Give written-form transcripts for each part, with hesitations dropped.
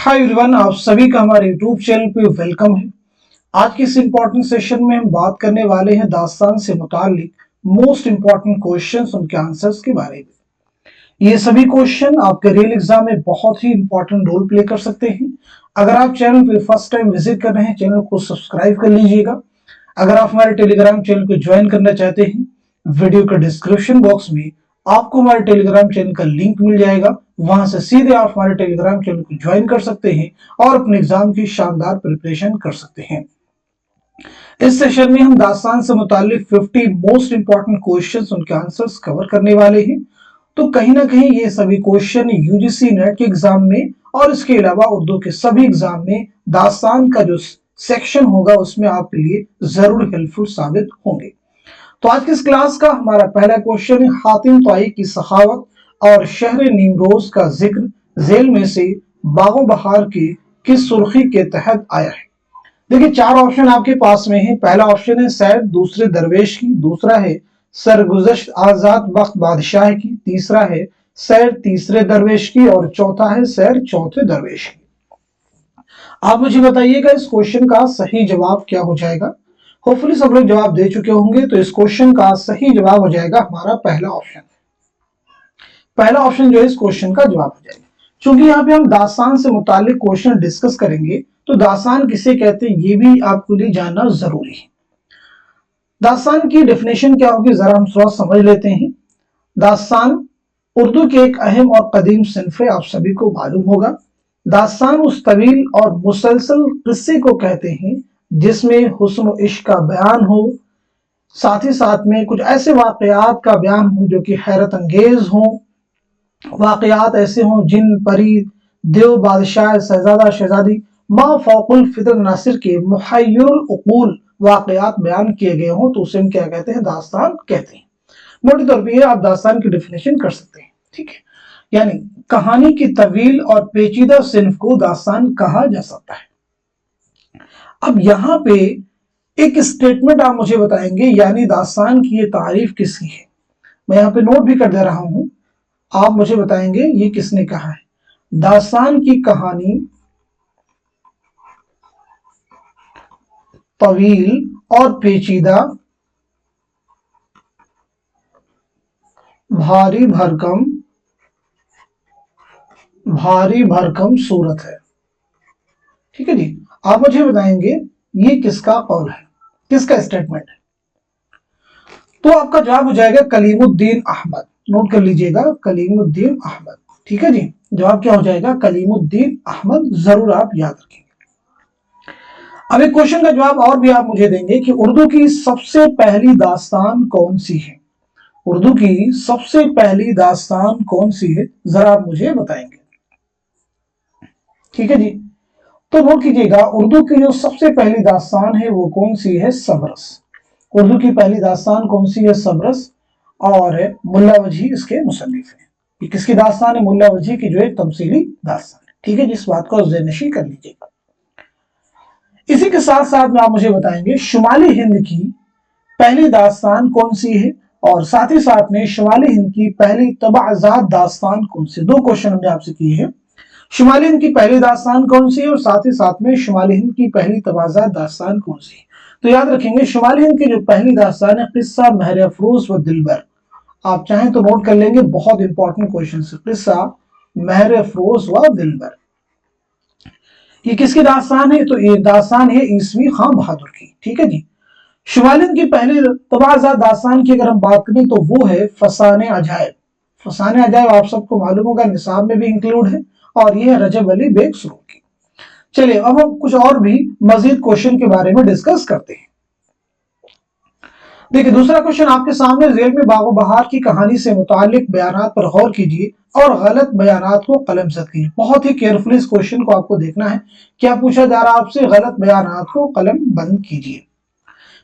Hi everyone, आप सभी का हमारे यूट्यूब चैनल पे वेलकम है। आज के इस इम्पोर्टेंट सेशन में हम बात करने वाले हैं दास्तान से मुतालिक मोस्ट इम्पोर्टेंट क्वेश्चंस, उनके आंसर्स के बारे में। ये सभी क्वेश्चन आपके रियल एग्जाम में बहुत ही इंपॉर्टेंट रोल प्ले कर सकते हैं। अगर आप चैनल पे फर्स्ट टाइम विजिट कर रहे हैं, चैनल को सब्सक्राइब कर लीजिएगा। अगर आप हमारे टेलीग्राम चैनल को ज्वाइन करना चाहते हैं, वीडियो के डिस्क्रिप्शन बॉक्स में आपको हमारे टेलीग्राम चैनल का लिंक मिल जाएगा। वहां से सीधे आप हमारे टेलीग्राम चैनल को ज्वाइन कर सकते हैं और अपने एग्जाम की शानदार प्रिपरेशन कर सकते हैं। इस सेशन में हम दास्तान से मुतालिक 50 मोस्ट इंपॉर्टेंट क्वेश्चंस, उनके आंसर्स कवर करने वाले हैं। तो कहीं ना कहीं ये सभी क्वेश्चन यूजीसी नेट के एग्जाम में और इसके अलावा उर्दू के सभी एग्जाम में दास्तान का जो सेक्शन होगा उसमें आपके लिए जरूर हेल्पफुल साबित होंगे। तो आज की इस क्लास का हमारा पहला क्वेश्चन है, हातिम ताई की सखावत और शहर नीमरोज का जिक्र झेल में से बागो बहार की किस सुर्खी के तहत आया है। देखिए, चार ऑप्शन आपके पास में है। पहला ऑप्शन है सैर दूसरे दरवेश की, दूसरा है सरगुज़श्त आजाद बख्त बादशाह की, तीसरा है सैर तीसरे दरवेश की और चौथा है सैर चौथे दरवेश की। आप मुझे बताइएगा इस क्वेश्चन का सही जवाब क्या हो जाएगा। होपफुली सब लोग जवाब दे चुके होंगे, तो इस क्वेश्चन का सही जवाब हो जाएगा हमारा पहला ऑप्शन। पहला ऑप्शन जो है इस क्वेश्चन का जवाब हो जाएगा। चूंकि यहाँ पे हम दास्तान से मुतालिक क्वेश्चन डिस्कस करेंगे, तो दास्तान किसे कहते हैं ये भी आपको लिए जानना जरूरी है। दास्तान की डेफिनेशन क्या होगी, जरा हम थोड़ा समझ लेते हैं। दास्तान उर्दू के एक अहम और कदीम सिन्फ है, आप सभी को मालूम होगा। दास्तान उस तवील और मुसलसल किस्से को कहते हैं जिसमें हुस्न और इश्क का बयान हो, साथ ही साथ में कुछ ऐसे वाकयात का बयान हो जो कि हैरत अंगेज हो, वाकयात ऐसे हों जिन परी देव बादशाह शहजादा शहजादी मा फौकुल फितर नासिर के मुहय्यरुल उकूल वाकयात बयान किए गए हों, तो उसे हम क्या कहते हैं, दास्तान कहते हैं। मोटे तौर पर आप दास्तान की डेफिनेशन कर सकते हैं, ठीक है। यानी कहानी की तवील और पेचीदा सिन्फ को दास्तान कहा जा सकता है। अब यहाँ पे एक स्टेटमेंट आप मुझे बताएंगे, यानी दास्तान की ये तारीफ किसकी है। मैं यहाँ पे नोट भी कर दे रहा हूं, आप मुझे बताएंगे ये किसने कहा है। दास्तान की कहानी तवील और पेचीदा, भारी भरकम सूरत है, ठीक है जी। आप मुझे बताएंगे ये किसका कौल है, किसका स्टेटमेंट है। तो आपका जवाब हो जाएगा कलीमुद्दीन अहमद। नोट कर लीजिएगा, कलीमुद्दीन अहमद, ठीक है जी। जवाब क्या हो जाएगा, कलीमुद्दीन अहमद, जरूर आप याद रखेंगे। अब एक क्वेश्चन का जवाब और भी आप मुझे देंगे कि उर्दू की सबसे पहली दास्तान कौन सी है। उर्दू की सबसे पहली दास्तान कौन सी है, जरा आप मुझे बताएंगे, ठीक है जी। तो नोट कीजिएगा, उर्दू की जो सबसे पहली दास्तान है वो कौन सी है, सबरस। उर्दू की पहली दास्तान कौन सी है, सबरस, और मुल्ला वजही इसके मुसन्निफ है। ये किसकी दास्तान है, मुल्ला वजही की जो है तमसीली दास्तान है, ठीक है। जिस बात को ज़हननशीं कर लीजिएगा। इसी के साथ साथ में आप मुझे बताएंगे शुमाली हिंद की पहली दास्तान कौन सी है, और साथ ही साथ में शुमाली हिंद की पहली तबाज़ात दास्तान कौन सी। दो क्वेश्चन हमने आपसे किए हैं, शुमाली हिंद की पहली दास्तान कौन सी है और साथ ही साथ में शुमाली हिंद की पहली तबाज़ात दास्तान कौन सी है। तो याद रखेंगे, शुमाली हिंद की जो पहली दास्तान है किस्सा महर अफरोज व दिलबर। आप चाहें तो नोट कर लेंगे, बहुत इंपॉर्टेंट क्वेश्चन है। किस्सा महर अफरोज व दिलबर, ये किसकी दास्तान है, तो ये दास्तान है ईसवी खां बहादुर की, ठीक है जी। शुमाली हिंद की पहली तबाज़ात दास्तान की अगर हम बात करें तो वो है फसाने अजायब। फसाने अजायब आप सबको मालूम होगा, निसाब में भी इंक्लूड है, और ये है रजब अली बेग सुरूर की। चलिए अब हम कुछ और भी मजीद क्वेश्चन के बारे में डिस्कस करते हैं। देखिए, दूसरा क्वेश्चन आपके सामने, जेल में बागो बहार की कहानी से मुतालिक बयानात पर गौर कीजिए और गलत बयानात को कलमज़द कीजिए। बहुत ही केयरफुली इस क्वेश्चन को आपको देखना है। क्या पूछा जा रहा है आपसे, गलत बयानात को कलम बंद कीजिए।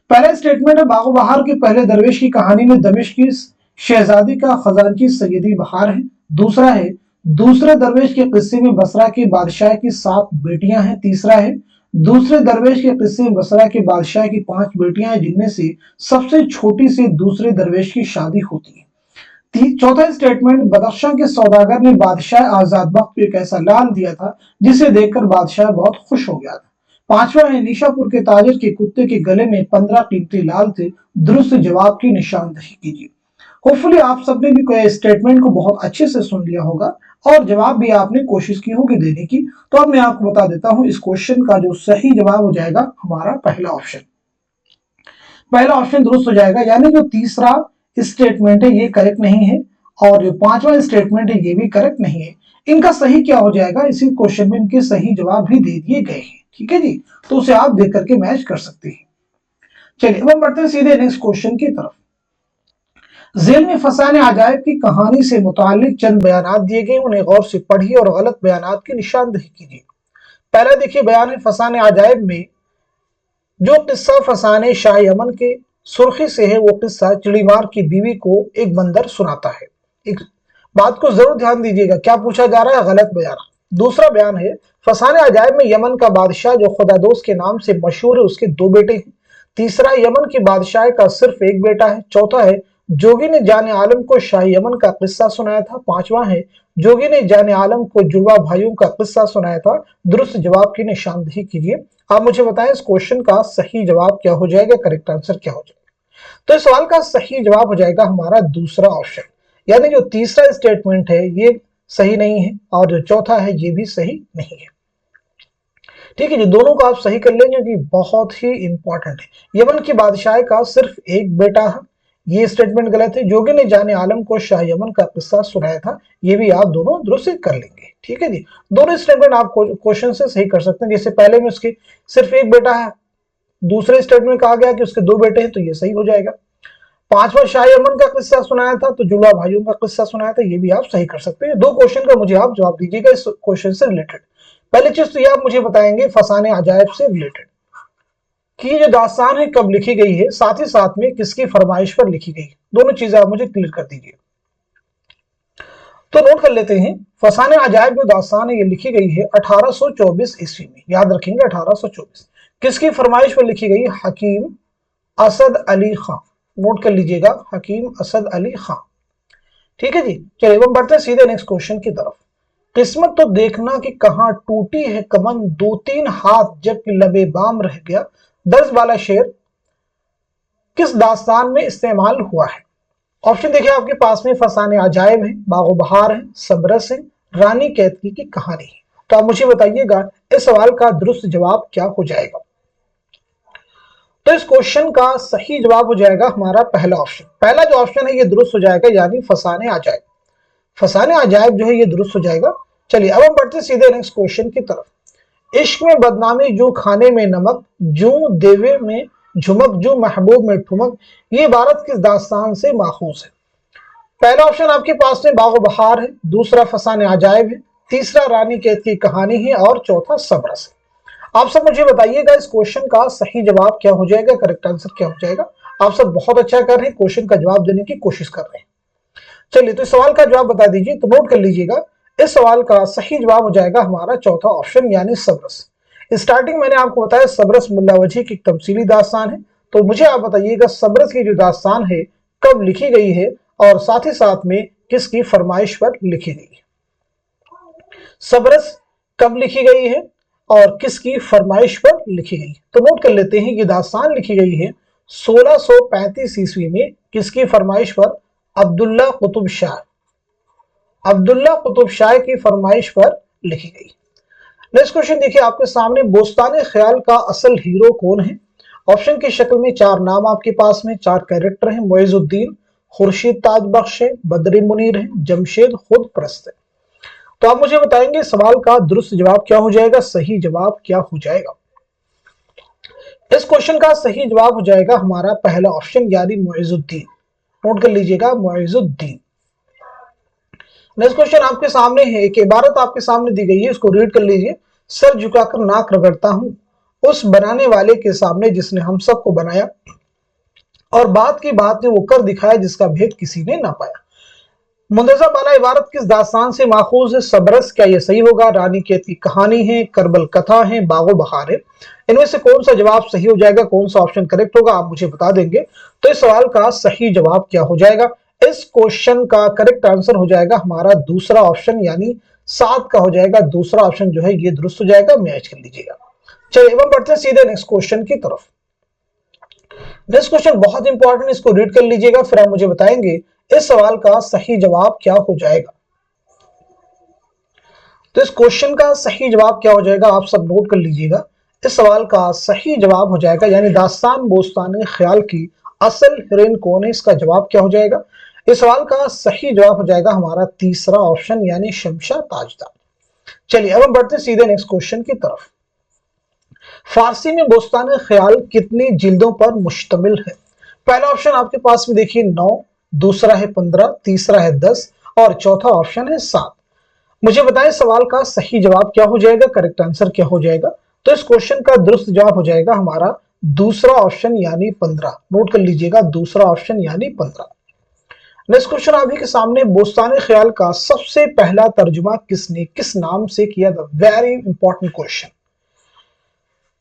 पहला स्टेटमेंट है, बागो बहार के पहले दरवेश की कहानी में दमिश्क की शहजादी का खजानची सैयदी बहार है। दूसरा है, दूसरे दरवेश के किस्से में बसरा के बादशाह की 7 बेटियां हैं। तीसरा है, दूसरे दरवेश के किस्से में बसरा के बादशाह की 5 बेटियां हैं जिनमें से सबसे छोटी से दूसरे दरवेश की शादी होती है। चौथा स्टेटमेंट, बदख्शां के सौदागर ने बादशाह आजाद बख्त को एक ऐसा लाल दिया था जिसे देखकर बादशाह बहुत खुश हो गया था। पांचवा है, निशापुर के ताजिर के कुत्ते के गले में 15 कीमती लाल थे। दुरुस्त जवाब की निशानदही कीजिए। होपफुली आप सबने भी कोई स्टेटमेंट को बहुत अच्छे से सुन लिया होगा और जवाब भी आपने कोशिश की होगी देने की। तो अब मैं आपको बता देता हूं इस क्वेश्चन का जो सही जवाब हो जाएगा हमारा पहला ऑप्शन। पहला ऑप्शन दुरुस्त हो जाएगा, यानी जो तीसरा स्टेटमेंट है ये करेक्ट नहीं है और जो पांचवा स्टेटमेंट है ये भी करेक्ट नहीं है। इनका सही क्या हो जाएगा, इसी क्वेश्चन में इनके सही जवाब भी दे दिए गए हैं। ठीक है जी, तो उसे आप देख करके मैच कर सकते हैं। चलिए अब हम बढ़ते हैं सीधे नेक्स्ट क्वेश्चन की तरफ। जेल में फसाने अजायब की कहानी से मुताल्लिक चंद बयानात दिए गए, उन्हें गौर से पढ़िए और गलत बयानात की निशानदही कीजिए। पहला देखिए, बयान है फसाने अजायब में जो किस्सा फसाने शाह यमन के सुर्खी से है वो किस्सा चिड़ीमार की बीवी को एक बंदर सुनाता है। एक बात को जरूर ध्यान दीजिएगा, क्या पूछा जा रहा है, गलत बयान। दूसरा बयान है फसाने अजायब में यमन का बादशाह जो खुदादोस के नाम से मशहूर है उसके 2 बेटे हैं। तीसरा, यमन की बादशाह का सिर्फ 1 बेटा है। चौथा है, जोगी ने जाने आलम को शाह यमन का किस्सा सुनाया था। पांचवा है, जोगी ने जाने आलम को जुड़वा भाइयों का किस्सा सुनाया था। दुरुस्त जवाब की निशानदही कीजिए। आप मुझे बताएं इस क्वेश्चन का सही जवाब क्या हो जाएगा, करेक्ट आंसर क्या हो जाएगा। तो इस सवाल का सही जवाब हो जाएगा हमारा दूसरा ऑप्शन, यानी जो तीसरा स्टेटमेंट है ये सही नहीं है और जो चौथा है ये भी सही नहीं है। ठीक है जी, दोनों को आप सही कर लेंगे कि बहुत ही इंपॉर्टेंट है। यमन की बादशाह का सिर्फ 1 बेटा है, ये स्टेटमेंट गलत है। जोगी ने जाने आलम को शाह यमन का किस्सा सुनाया था, ये भी आप दोनों दुरुस्त कर लेंगे। ठीक है जी, दोनों स्टेटमेंट आप क्वेश्चन से सही कर सकते हैं। जैसे पहले में उसके सिर्फ 1 बेटा है, दूसरे स्टेटमेंट में कहा गया कि उसके 2 बेटे हैं, तो ये सही हो जाएगा। पांचवा, शाह यमन का किस्सा सुनाया था, तो जुड़वा भाइयों का किस्सा सुनाया था, ये भी आप सही कर सकते हैं। 2 क्वेश्चन का मुझे आप जवाब दीजिएगा इस क्वेश्चन से रिलेटेड। पहली चीज तो ये आप मुझे बताएंगे फसाने अजायब से रिलेटेड कि ये जो दास्तान है कब लिखी गई है, साथ ही साथ में किसकी फरमाइश पर लिखी गई, दोनों चीजें आप मुझे क्लियर कर दीजिए। तो नोट कर लेते हैं, फसाने अजायब जो दास्तान है ये लिखी गई है 1824 ईस्वी में। याद रखेंगे 1824। किसकी फरमाइश पर लिखी गई, हकीम असद अली खां। नोट कर लीजिएगा, हकीम असद अली खां। ठीक है जी, चलिए हम बढ़ते हैं सीधे नेक्स्ट क्वेश्चन की तरफ। किस्मत तो देखना कि कहां टूटी है कमन, 2-3 हाथ जबकि लबे बाम रह गया। दर्ज वाला शेर किस दास्तान में इस्तेमाल हुआ है। ऑप्शन देखिए आपके पास में, फसाने अजायब है, बागो बहार है, सबरस है, रानी कैतकी की कहानी है। तो आप मुझे बताइएगा इस सवाल का दुरुस्त जवाब क्या हो जाएगा। तो इस क्वेश्चन का सही जवाब हो जाएगा हमारा पहला ऑप्शन। पहला जो ऑप्शन है ये दुरुस्त हो जाएगा, यानी फसाने अजायब। फसाने अजायब जो है ये दुरुस्त हो जाएगा। चलिए अब हम बढ़ते सीधे नेक्स्ट क्वेश्चन की तरफ। इश्क में बदनामी जो खाने में नमक, जो देवे में झुमक, जो महबूब में ठुमक, ये इबारत किस दास्तान से माखूज है। पहला ऑप्शन आपके पास में बागो बहार है, दूसरा फसाने अजायब है, तीसरा रानी कैद की कहानी है और चौथा सबरस है। आप सब मुझे बताइएगा इस क्वेश्चन का सही जवाब क्या हो जाएगा, करेक्ट आंसर क्या हो जाएगा। आप सब बहुत अच्छा कर रहे हैं, क्वेश्चन का जवाब देने की कोशिश कर रहे हैं। चलिए तो इस सवाल का जवाब बता दीजिए। तो नोट कर लीजिएगा, इस सवाल का सही जवाब हो जाएगा हमारा चौथा ऑप्शन, यानी सबरस। स्टार्टिंग मैंने आपको बताया सबरस मुल्ला वजह की तमसीली दास्तान है। तो मुझे आप बताइएगा सबरस की जो दास्तान है कब लिखी गई है और साथ ही साथ में किसकी फरमाइश पर लिखी गई है। सबरस कब लिखी गई है और किसकी फरमाइश पर लिखी गई। तो नोट कर लेते हैं, ये दास्तान लिखी गई है 1635 ईस्वी में। किसकी फरमाइश पर, अब्दुल्ला कुतुब शाह। अब्दुल्ला कुतुब शाह की फरमाइश पर लिखी गई। नेक्स्ट क्वेश्चन देखिए आपके सामने, बोस्ताने ख्याल का असल हीरो कौन है। ऑप्शन की शक्ल में 4 नाम आपके पास में, 4 कैरेक्टर हैं। मुइजुद्दीन, खुर्शीद ताज बख्श है, बद्री मुनीर है, जमशेद खुद परस्त है। तो आप मुझे बताएंगे सवाल का दुरुस्त जवाब क्या हो जाएगा, सही जवाब क्या हो जाएगा। इस क्वेश्चन का सही जवाब हो जाएगा हमारा पहला ऑप्शन, यानी मुइजुद्दीन। नोट कर लीजिएगा, मुइजुद्दीन। नेक्स्ट क्वेश्चन आपके सामने है, एक इबारत आपके सामने दी गई है, इसको रीड कर लीजिए। सर झुकाकर नाक रगड़ता हूं उस बनाने वाले के सामने जिसने हम सबको बनाया, और बात की बात ने वो कर दिखाया जिसका भेद किसी ने ना पाया। मुंतज़ा बाला इबारत किस दास्तान से माखूज है। सबरस, क्या ये सही होगा, रानी कैद की कहानी है, करबल कथा है, बागो बहार है। इनमें से कौन सा जवाब सही हो जाएगा, कौन सा ऑप्शन करेक्ट होगा, आप मुझे बता देंगे। तो इस सवाल का सही जवाब क्या हो जाएगा। इस क्वेश्चन का करेक्ट आंसर हो जाएगा हमारा दूसरा ऑप्शन, यानी 7 का हो जाएगा दूसरा ऑप्शन जो है ये दुरुस्त हो जाएगा, मैच कर लीजिएगा। चलिए अब हम बढ़ते हैं सीधे नेक्स्ट क्वेश्चन की तरफ। नेक्स्ट क्वेश्चन बहुत इंपॉर्टेंट, इसको रीड कर लीजिएगा, फिर आप मुझे बताएंगे इस सवाल का सही जवाब क्या हो जाएगा। तो इस क्वेश्चन का सही जवाब क्या हो जाएगा आप सब नोट कर लीजिएगा। इस सवाल का सही जवाब हो जाएगा, यानी दास्तान बोस्तान ख्याल की असल हीरोइन कौन है, इसका जवाब क्या हो जाएगा। इस सवाल का सही जवाब हो जाएगा हमारा तीसरा ऑप्शन, यानी शमशा ताजदार। चलिए अब हम बढ़ते हैं सीधे नेक्स्ट क्वेश्चन की तरफ। फारसी में बोस्तान ख्याल कितनी जिल्दों पर मुश्तमिल है। पहला ऑप्शन आपके पास में देखिए 9, दूसरा है 15, तीसरा है 10 और चौथा ऑप्शन है 7। मुझे बताएं सवाल का सही जवाब क्या हो जाएगा, करेक्ट आंसर क्या हो जाएगा। तो इस क्वेश्चन का दुरुस्त जवाब हो जाएगा हमारा दूसरा ऑप्शन यानी 15। नोट कर लीजिएगा दूसरा ऑप्शन यानी 15। नेक्स्ट क्वेश्चन आप ही के सामने, बोस्तान ख्याल का सबसे पहला तर्जुमा किसने किस नाम से किया था। Very important question.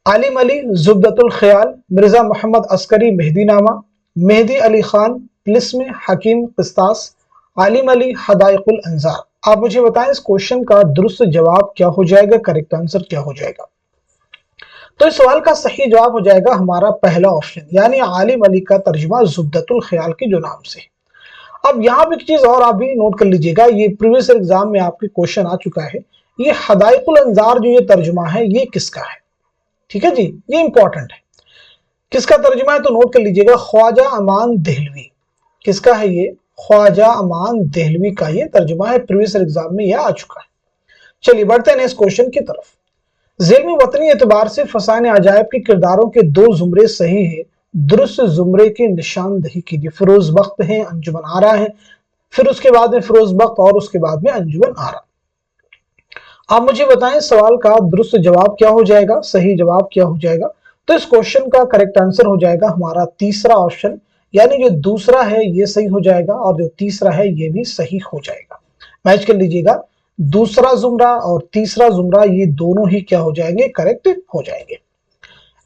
आलिम अली जुब्दतुल ख्याल, मिर्जा मोहम्मद अस्करी मेहदीनामा, मेहदी अली खान तिलिस्म हकीम क़िस्तास, आलिम अली हदाइकुल अंजार। आप मुझे बताएं इस क्वेश्चन का दुरुस्त जवाब क्या हो जाएगा, करेक्ट आंसर क्या हो जाएगा। तो इस सवाल का सही जवाब हो जाएगा हमारा पहला ऑप्शन, यानी आलिम अली का तर्जुमा जुब्दतुल ख्याल के जो नाम से। अब यहाँ पे एक चीज और आप भी नोट कर लीजिएगा, ये प्रीवियस एग्जाम में आपके क्वेश्चन आ चुका है। ये हदाइकुल अंजार जो ये तर्जुमा है ये किसका है, ठीक है जी, ये इंपॉर्टेंट है। किसका तर्जुमा है तो नोट कर लीजिएगा, ख्वाजा अमान देहलवी। किसका है ये, ख्वाजा अमान देहलवी का ये तर्जुमा है, प्रीवियस एग्जाम में यह आ चुका है। चलिए बढ़ते हैं नेक्स्ट क्वेश्चन की तरफ। ज़ेल में वतनी एतबार से फसाने अजायब के किरदारों के 2 जुमरे सही है, दुरुस्त जुमरे की निशानदही कीजिए। फिरोज बख्त है, अंजुमन आरा है, फिर उसके बाद में फिरोज बख्त और उसके बाद में अंजुमन आरा। आप मुझे बताएं सवाल का दुरुस्त जवाब क्या हो जाएगा, सही जवाब क्या हो जाएगा। तो इस क्वेश्चन का करेक्ट आंसर हो जाएगा हमारा तीसरा ऑप्शन, यानी जो दूसरा है ये सही हो जाएगा और जो तीसरा है ये भी सही हो जाएगा। मैच कर लीजिएगा, दूसरा जुमरा और तीसरा जुमरा ये दोनों ही क्या हो जाएंगे, करेक्ट हो जाएंगे।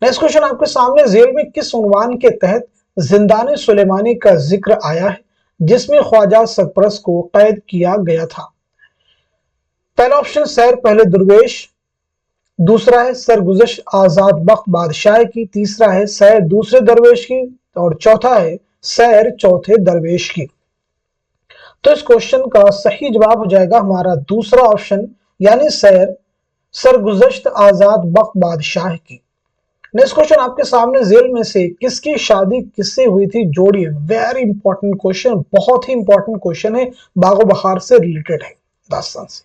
नेक्स्ट क्वेश्चन आपके सामने, जेल में किस उन्वान के तहत जिंदान सुलेमानी का जिक्र आया है जिसमें ख्वाजा सरपरस्त को कैद किया गया था। पहला ऑप्शन सैर पहले दुर्वेश, दूसरा है सरगुज़श्त आजाद बख्त बादशाह की, तीसरा है सैर दूसरे दरवेश की और चौथा है सैर चौथे दरवेश की। तो इस क्वेश्चन का सही जवाब हो जाएगा हमारा दूसरा ऑप्शन, यानी सैर सरगुज़श्त आजाद बख्त बादशाह की। नेक्स्ट क्वेश्चन आपके सामने, जेल में से किसकी शादी किससे हुई थी, जोड़िए। वेरी इंपॉर्टेंट क्वेश्चन, बहुत ही इंपॉर्टेंट क्वेश्चन है, बागो बहार से रिलेटेड है, दास्तान से।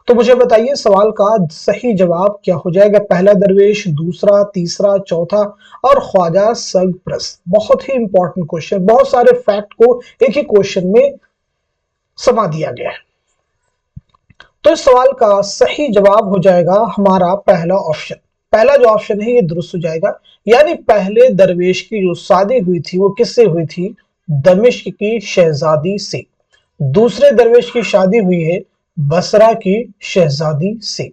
तो मुझे बताइए सवाल का सही जवाब क्या हो जाएगा। पहला दरवेश, दूसरा, तीसरा, चौथा और ख्वाजा सरपरस्त। बहुत ही इंपॉर्टेंट क्वेश्चन, बहुत सारे फैक्ट को एक ही क्वेश्चन में समा दिया गया है। तो इस सवाल का सही जवाब हो जाएगा हमारा पहला ऑप्शन। पहला जो ऑप्शन है ये दुरुस्त हो जाएगा, यानी पहले दरवेश की जो शादी हुई थी वो किससे हुई थी, दमिश्क की शहजादी से। दूसरे दरवेश की शादी हुई है बसरा की शहजादी से।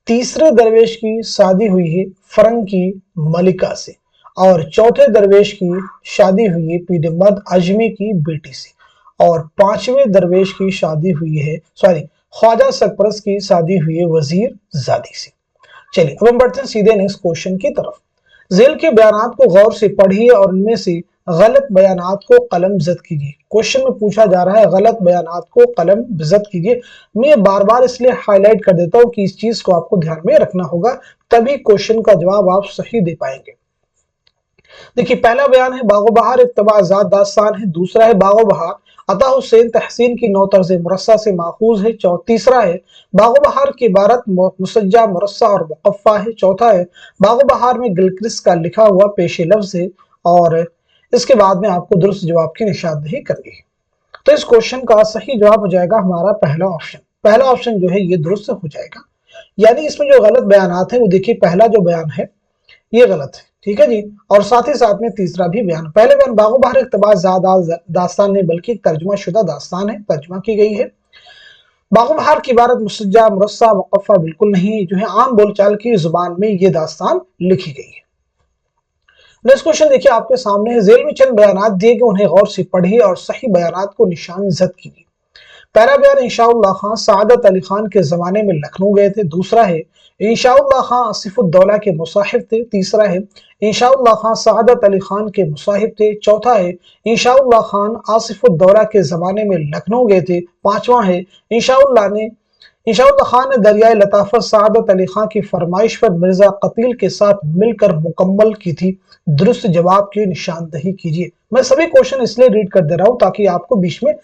तीसरे दरवेश की शादी हुई है फरंग की मलिका से और चौथे दरवेश की शादी हुई है पीरमर्द अजमी की बेटी से और पांचवें दरवेश की शादी हुई है ख्वाजा सरपरस्त की शादी हुई है वजीर जादी से। चलिए अब हम बढ़ते हैं सीधे नेक्स्ट क्वेश्चन की तरफ। जेल के बयानात को गौर से पढ़िए और उनमें से गलत बयानात को कलम जद कीजिए। क्वेश्चन में पूछा जा रहा है गलत बयानात को कलम जद कीजिए। मैं बार बार इसलिए हाईलाइट कर देता हूं कि इस चीज को आपको ध्यान में रखना होगा, तभी क्वेश्चन का जवाब आप सही दे पाएंगे। देखिए पहला बयान है बागो बहार एक तबाजात दास्तान है, दूसरा है बागो बहार अता हुसैन तहसीन की नौ तर्ज मुरस्सा से माखूज है, तीसरा है बागो बहार की इबारत मुसज्जा मुरस्सा और मुकफ़ा है, चौथा है बागो बहार में गिलक्रिस्ट का लिखा हुआ पेशे लफ्ज है और इसके बाद में आपको दुरुस्त जवाब की निशानदही करनी है। तो इस क्वेश्चन का सही जवाब हो जाएगा हमारा पहला ऑप्शन। पहला ऑप्शन जो है ये दुरुस्त हो जाएगा, यानी इसमें जो गलत बयानात है वो देखिए पहला जो बयान है ये गलत है, ठीक है जी, और साथ ही साथ में तीसरा भी बयान। पहले बयान बागो बहार इक़्तिबास दास्तान नहीं बल्कि तर्जुमा शुदा दास्तान है, तर्जुमा की गई है। बागो बहार की इबारत मुसज्जा मुरस्सा मुकफ़ा बिल्कुल नहीं, जो है आम बोलचाल की जुबान में ये दास्तान लिखी गई है। नेक्स्ट क्वेश्चन देखिए आपके सामने है, जेल में चंद बयानात दिए कि उन्हें गौर से पढ़िए और सही बयानात को निशान जद कीजिए। पहला बयान इंशाउल्लाह खान सआदत अली खान के जमाने में लखनऊ गए थे। दूसरा है इंशाउल्लाह खान आसिफुद्दौला के मुसाहिब थे। तीसरा है इंशाउल्लाह खान सआदत अली खान के मुसाहिब थे। चौथा है इंशाउल्लाह खान आसिफुद्दौला के जमाने में लखनऊ गए थे। पांचवा है इंशाउल्लाह खान ने दरियाए लताफत सआदत अली खान की फरमाइश पर मिर्जा कतील के साथ मिलकर मुकम्मल की थी। दुरुस्त जवाब की निशानदही कीजिए। मैं सभी क्वेश्चन इसलिए रीड कर दे रहा हूं ताकि आपको बीच में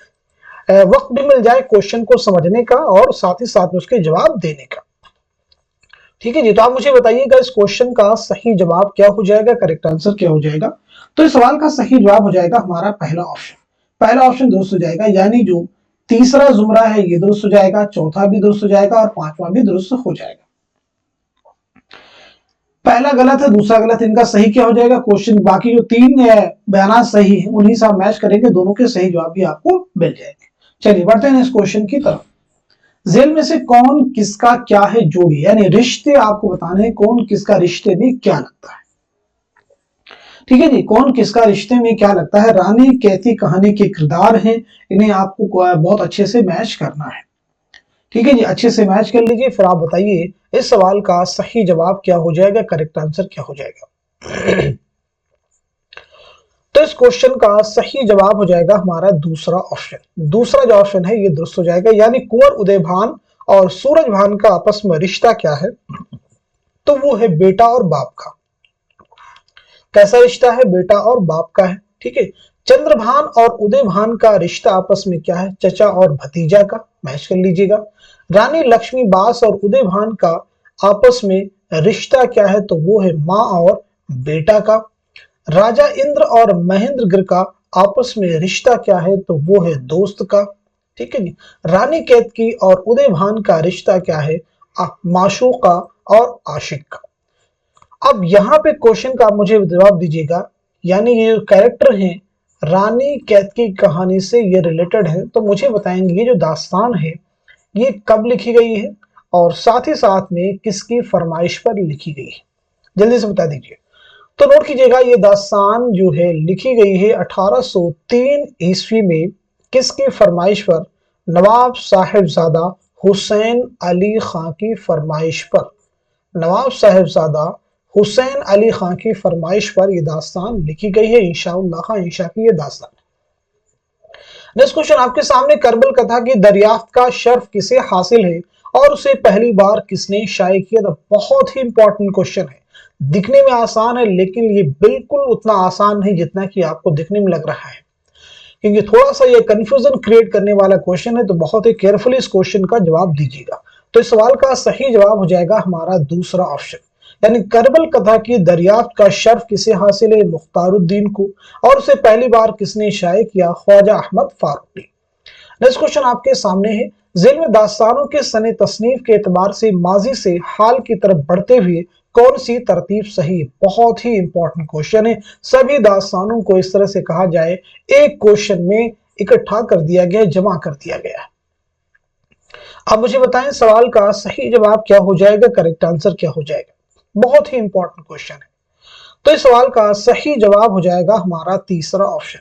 वक्त भी मिल जाए क्वेश्चन को समझने का और साथ ही साथ में उसके जवाब देने का। ठीक है जी, तो आप मुझे बताइएगा इस क्वेश्चन का सही जवाब क्या हो जाएगा, करेक्ट आंसर क्या हो जाएगा। तो इस सवाल का सही जवाब हो जाएगा हमारा पहला ऑप्शन। पहला ऑप्शन दुरुस्त हो जाएगा, यानी जो तीसरा जुमरा है ये दुरुस्त हो जाएगा, चौथा भी दुरुस्त हो जाएगा और पांचवा भी दुरुस्त हो जाएगा। पहला गलत है, दूसरा गलत, इनका सही क्या हो जाएगा क्वेश्चन। बाकी जो तीन बयान सही है उन्हीं से आप मैच करेंगे, दोनों के सही जवाब भी आपको मिल जाएंगे। चलिए बढ़ते हैं इस क्वेश्चन की तरफ। जेल में से कौन किसका क्या है जोड़ी, यानी रिश्ते आपको बताने हैं कौन किसका रिश्ते में क्या लगता है। ठीक है जी, कौन किसका रिश्ते में क्या लगता है। रानी कैथी कहानी के किरदार हैं, इन्हें आपको बहुत अच्छे से मैच करना है। ठीक है जी, अच्छे से मैच कर लीजिए, फिर आप बताइए इस सवाल का सही जवाब क्या हो जाएगा, करेक्ट आंसर क्या हो जाएगा। तो इस क्वेश्चन का सही जवाब हो जाएगा हमारा दूसरा ऑप्शन। दूसरा जो ऑप्शन है ये दुरुस्त हो जाएगा, यानी कुंवर उदय भान और सूरज भान का आपस में रिश्ता क्या है, तो वो है बेटा और बाप का। कैसा रिश्ता है, बेटा और बाप का है। ठीक है, चंद्रभान और उदय भान का रिश्ता आपस में क्या है, चचा और भतीजा का। मैच कर लीजिएगा। रानी लक्ष्मी बास और उदय भान का आपस में रिश्ता क्या है, तो वो है माँ और बेटा का। राजा इंद्र और महेंद्रगिर का आपस में रिश्ता क्या है, तो वो है दोस्त का। ठीक है जी। रानी केतकी और उदय भान का रिश्ता क्या है, माशूका और आशिक का। अब यहाँ पे क्वेश्चन का आप मुझे जवाब दीजिएगा, यानी ये जो कैरेक्टर हैं रानी केतकी कहानी से ये रिलेटेड है, तो मुझे बताएंगे ये जो दास्तान है ये कब लिखी गई है और साथ ही साथ में किसकी फरमाइश पर लिखी गई है, जल्दी से बता दीजिए। तो नोट कीजिएगा, ये दास्तान जो है लिखी गई है 1803 ईस्वी में। किसकी फरमाइश पर, नवाब साहिबजादा हुसैन अली खां की फरमाइश पर। नवाब साहिबजादा हुसैन अली खां की फरमाइश पर यह दास्तान लिखी गई है। इंशाअल्लाह खां इंशा की ये दास्तान। नेक्स्ट क्वेश्चन आपके सामने, करबल कथा की दरियाफ्त का शर्फ किसे हासिल है और उसे पहली बार किसने शाये किया। तो बहुत ही इंपॉर्टेंट क्वेश्चन है, दिखने में आसान है लेकिन ये बिल्कुल उतना आसान नहीं जितना कि आपको दिखने में लग रहा है, क्योंकि थोड़ा सा ये कंफ्यूजन क्रिएट करने वाला क्वेश्चन है, तो बहुत ही केयरफुली इस क्वेश्चन का जवाब दीजिएगा। तो इस सवाल का सही जवाब हो जाएगा हमारा दूसरा ऑप्शन, यानी करबल कथा की दरियाफ्त का शर्फ किसे हासिल है, मुख्तारुद्दीन को, और उसे पहली बार किसने शाये किया, ख्वाजा अहमद फारूकी। नेक्स्ट क्वेश्चन आपके सामने है, जेल में दास्तानों के सने तसनीफ के एतबार से माजी से हाल की तरफ बढ़ते हुए कौन सी तरतीब सही। बहुत ही इंपॉर्टेंट क्वेश्चन है, सभी दास्तानों को इस तरह से कहा जाए एक क्वेश्चन में इकट्ठा कर दिया गया, जमा कर दिया गया। अब मुझे बताएं सवाल का सही जवाब क्या हो जाएगा, करेक्ट आंसर क्या हो जाएगा। बहुत ही इंपॉर्टेंट क्वेश्चन है। तो इस सवाल का सही जवाब हो जाएगा हमारा तीसरा ऑप्शन,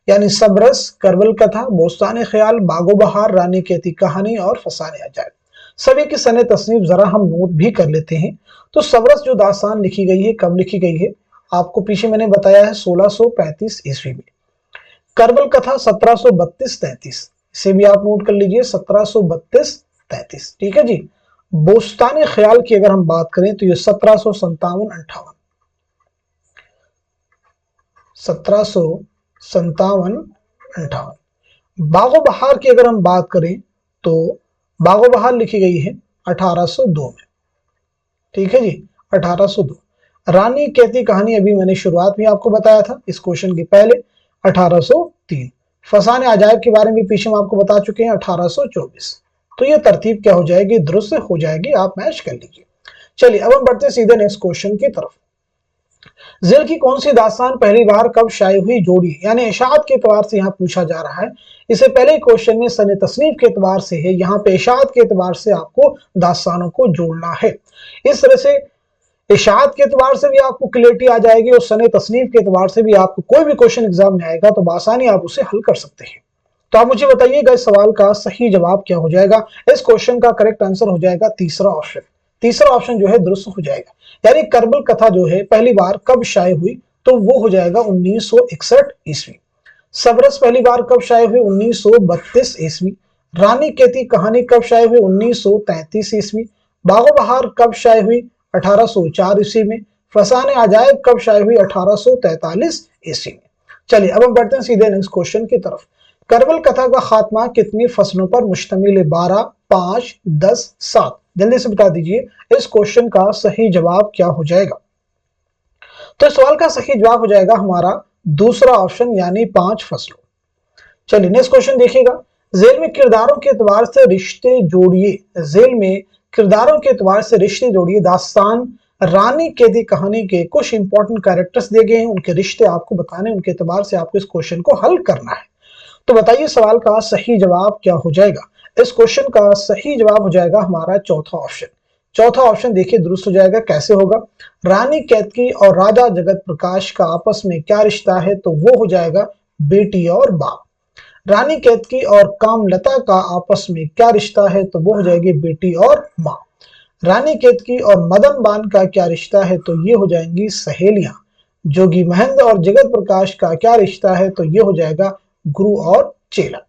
यानी सबरस, करबल कथा, बोस्तान ख्याल, बागो बहार, रानी केती कहानी और फसाने अजायब। सभी की सने तसनीफ जरा हम नोट भी कर लेते हैं। तो सबरस जो दास्तान लिखी गई है, कब लिखी गई है, आपको पीछे मैंने बताया है 1635 ईस्वी में। करबल कथा 1732-33, इसे भी आप नोट कर लीजिए, 1732-33। ठीक है जी। बोस्तान ख्याल की अगर हम बात करें तो ये 1757-58, 1757-58। बागो बहार की अगर हम बात करें तो बागो बहार लिखी गई है 1802 में। ठीक है जी, 1802। रानी केती कहानी अभी मैंने शुरुआत में आपको बताया था इस क्वेश्चन के पहले, 1803। फसाने अजायब के बारे में पीछे हम आपको बता चुके हैं, 1824। तो ये तरतीब क्या हो जाएगी, दुरुस्त हो जाएगी, आप मैच कर लीजिए। चलिए अब हम बढ़ते सीधे नेक्स्ट क्वेश्चन की तरफ। जेल की कौन सी दास्तान पहली बार कब शाये हुई, जोड़ी, यानी इशाअत के एतबार से यहाँ पूछा जा रहा है। इससे पहले क्वेश्चन में सने तसनीफ के एतबार से है, यहाँ पे इशाअत के एतबार से आपको दास्तानों को जोड़ना है। इस तरह से इशाअत के एतबार से भी आपको क्लियरिटी आ जाएगी और सने तसनीफ के एतबार से भी आपको कोई भी क्वेश्चन एग्जाम में आएगा तो बआसानी आप उसे हल कर सकते हैं। तो आप मुझे बताइएगा इस सवाल का सही जवाब क्या हो जाएगा। इस क्वेश्चन का करेक्ट आंसर हो जाएगा तीसरा ऑप्शन। तीसरा ऑप्शन जो है दुरुस्त हो जाएगा। यानी करबल कथा जो है पहली बार कब शाये हुई, तो वो हो जाएगा 1961 ईस्वी। सबरस पहली बार कब शाये हुई, 1932 ईस्वी। रानी केती कहानी कब शाये हुई, 1933 ईस्वी। बागो बहार कब शाये हुई, 1804 ईस्वी में। फसाने अजायब कब शाये हुई, 1843 ईस्वी में। चलिए अब हम बढ़ते हैं सीधे नेक्स्ट क्वेश्चन की तरफ। करबल कथा का खात्मा कितनी फसलों पर मुश्तमिल है, 12, 5, 10, 7। जल्दी से बता दीजिए इस क्वेश्चन का सही जवाब क्या हो जाएगा। तो इस सवाल का सही जवाब हो जाएगा हमारा दूसरा ऑप्शन यानी 5 फसलों। चलिए नेक्स्ट क्वेश्चन देखिएगा। जेल में किरदारों के एतबार से रिश्ते जोड़िए। जेल में किरदारों के एतबार से रिश्ते जोड़िए। दास्तान रानी कैदी कहानी के कुछ इंपॉर्टेंट कैरेक्टर्स दिए गए हैं, उनके रिश्ते आपको बताने, उनके एतबार से आपको इस क्वेश्चन को हल करना है। तो बताइए सवाल का सही जवाब क्या हो जाएगा। इस क्वेश्चन का सही जवाब हो जाएगा हमारा चौथा ऑप्शन। चौथा ऑप्शन देखिए दुरुस्त हो जाएगा। कैसे होगा, रानी कैतकी और राजा जगत प्रकाश का आपस में क्या रिश्ता है, तो वो हो जाएगा बेटी और बाप। रानी कैतकी और कामलता का आपस में क्या रिश्ता है, तो वो हो जाएगी बेटी और माँ। रानी केतकी और मदन बान का क्या रिश्ता है, तो ये हो जाएंगी सहेलियां। जोगी महेंद्र और जगत प्रकाश का क्या रिश्ता है, तो ये हो जाएगा गुरु और चेला।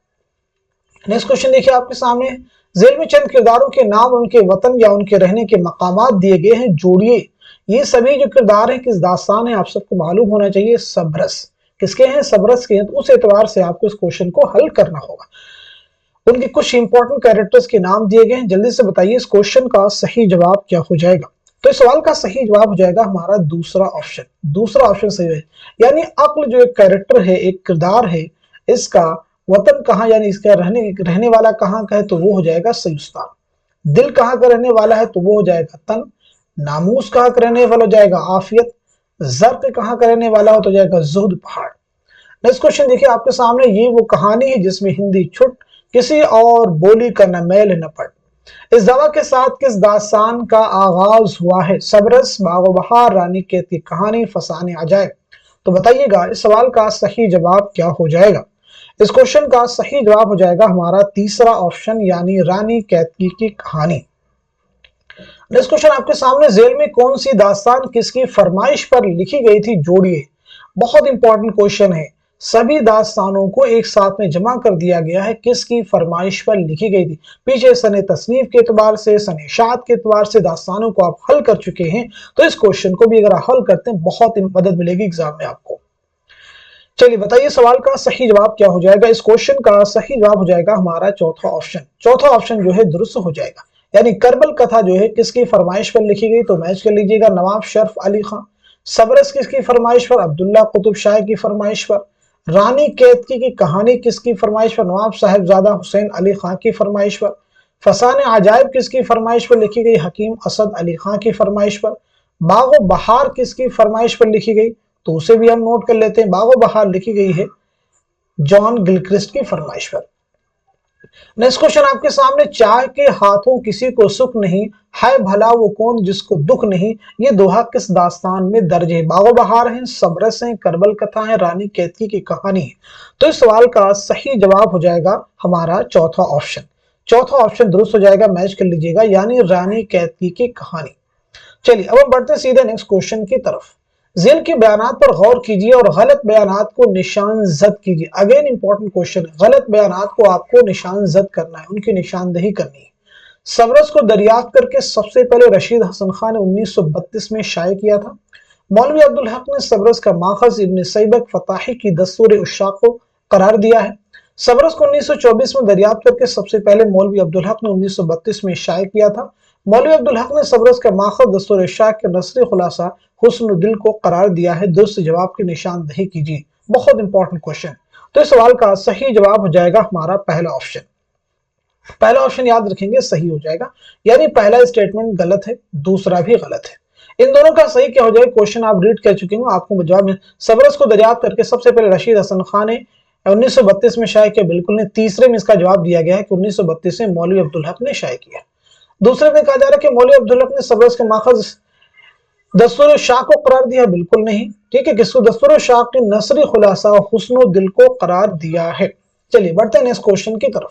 नेक्स्ट क्वेश्चन देखिए आपके सामने। जेल में चंद किरदारों के नाम उनके वतन या उनके रहने के मकामात दिए गए हैं, जोड़िए। ये सभी जो किरदार हैं किस दास्तान है, आप सबको मालूम होना चाहिए, सबरस। किसके हैं, सबरस के हैं। तो उस एतबार से आपको इस क्वेश्चन को हल करना होगा। उनके कुछ इंपॉर्टेंट कैरेक्टर्स के नाम दिए गए हैं। जल्दी से बताइए इस क्वेश्चन का सही जवाब क्या हो जाएगा। तो इस सवाल का सही जवाब हो जाएगा हमारा दूसरा ऑप्शन। दूसरा ऑप्शन सही है। यानी अक्ल जो एक कैरेक्टर है, एक किरदार है, इसका वतन कहाँ यानी इसका रहने वाला कहाँ का है, तो वो हो जाएगा सयुस्तान। दिल कहाँ का रहने वाला है, तो वो हो जाएगा तन। नामूस कहाँ का रहने वाला हो जाएगा आफियत। जर्क कहाँ का रहने वाला हो तो जाएगा जुहद पहाड़। नेक्स्ट क्वेश्चन देखिए आपके सामने। ये वो कहानी है जिसमें हिंदी छुट, किसी और बोली का न मैल न पट। इस दवा के साथ किस दास्तान का आगाज हुआ है, सबरस, बागो बहार, रानी कैती कहानी, फसाने अजायब। तो बताइएगा इस सवाल का सही जवाब क्या हो जाएगा। इस क्वेश्चन का सही जवाब हो जाएगा हमारा तीसरा ऑप्शन यानी रानी कैती की कहानी। नेक्स्ट क्वेश्चन आपके सामने। जेल में कौन सी दास्तान किसकी फरमाइश पर लिखी गई थी, जोड़िए। बहुत इंपॉर्टेंट क्वेश्चन है। सभी दास्तानों को एक साथ में जमा कर दिया गया है, किसकी फरमाइश पर लिखी गई थी। पीछे सने तसनीफ के एतबार से, सने इशाअत के एतबार से दास्तानों को आप हल कर चुके हैं। तो इस क्वेश्चन को भी अगर आप हल करते हैं बहुत मदद मिलेगी एग्जाम में आपको। चलिए बताइए सवाल का सही जवाब क्या हो जाएगा। इस क्वेश्चन का सही जवाब हो जाएगा हमारा चौथा ऑप्शन। चौथा ऑप्शन जो है दुरुस्त हो जाएगा। यानी करबल कथा जो है किसकी फरमाइश पर लिखी गई, तो मैच कर लीजिएगा, नवाब शर्फ अली खान। सबरस किसकी फरमाइश पर, अब्दुल्ला कुतुब शाह की फरमाइश पर। रानी कैतकी की कहानी किसकी फरमाइश पर, नवाब साहिबजादा हुसैन अली खां की फरमाइश पर। फसाने अजायब किसकी फरमाइश पर लिखी गई, हकीम असद अली खां की फरमाइश पर। बागो बहार किसकी फरमाइश पर लिखी गई, तो उसे भी हम नोट कर लेते हैं। बागो बहार लिखी गई है जॉन गिलक्रिस्ट की फरमाइश पर। नेक्स्ट क्वेश्चन आपके सामने। चाय के हाथों किसी को सुख नहीं, है भला वो कौन जिसको दुख नहीं। ये दोहा किस दास्तान में दर्ज है। बागो बहार है, सबरस है, करबल कथा है, रानी कैतकी की कहानी है। तो इस सवाल का सही जवाब हो जाएगा हमारा चौथा ऑप्शन। चौथा ऑप्शन दुरुस्त हो जाएगा, मैच कर लीजिएगा, यानी रानी कैतकी की कहानी। चलिए अब हम बढ़ते सीधे नेक्स्ट क्वेश्चन की तरफ। जेल के बयानात पर गौर कीजिए और गलत बयानात को निशान जद कीजिए। अगेन इंपॉर्टेंट क्वेश्चन है। गलत बयानात को आपको निशान जद करना है, उनकी निशानदेही करनी है। सबरस को दरियाफ्त करके सबसे पहले रशीद हसन खान ने 1932 में शाये किया था। मौलवी अब्दुल हक ने सबरस का माखज इब्न सैबक फताही की दस्तूर उशाक को करार दिया है। सबरस को 1924 में दरियाफ्त करके सबसे पहले मौलवी अब्दुल हक ने 1932 में शाये किया था। मौलवी अब्दुल हक ने सबरस का माखज दस्तूर उशाक के नसरी खुलासा हुस्न दिल को करार दिया है। दुरुस्त जवाब की निशानदेही कीजिए। बहुत इंपॉर्टेंट क्वेश्चन। तो इस सवाल का सही जवाब हो जाएगा हमारा पहला ऑप्शन। पहला ऑप्शन याद रखेंगे सही हो जाएगा, यानी पहला स्टेटमेंट गलत है, दूसरा भी गलत है। इन दोनों का सही क्या हो जाएगा, क्वेश्चन आप रीड कर चुके हो, आपको जवाब में। सबरस को दरियाफ्त करके सबसे पहले रशीद हसन खान ने 1932 में शाये किया, बिल्कुल नहीं। तीसरे में इसका जवाब दिया गया है कि 1932 में मौलवी अब्दुल हक ने शाये किया। दूसरे में कहा जा रहा है कि मौलवी अब्दुल हक ने सबरस के माखज दस्तूर शाह को करार दिया, बिल्कुल नहीं। ठीक है, किसको? दस्तूर शाह के नसरी खुलासा हुस्न दिल को करार दिया है। चलिए बढ़ते हैं नेक्स्ट क्वेश्चन की तरफ।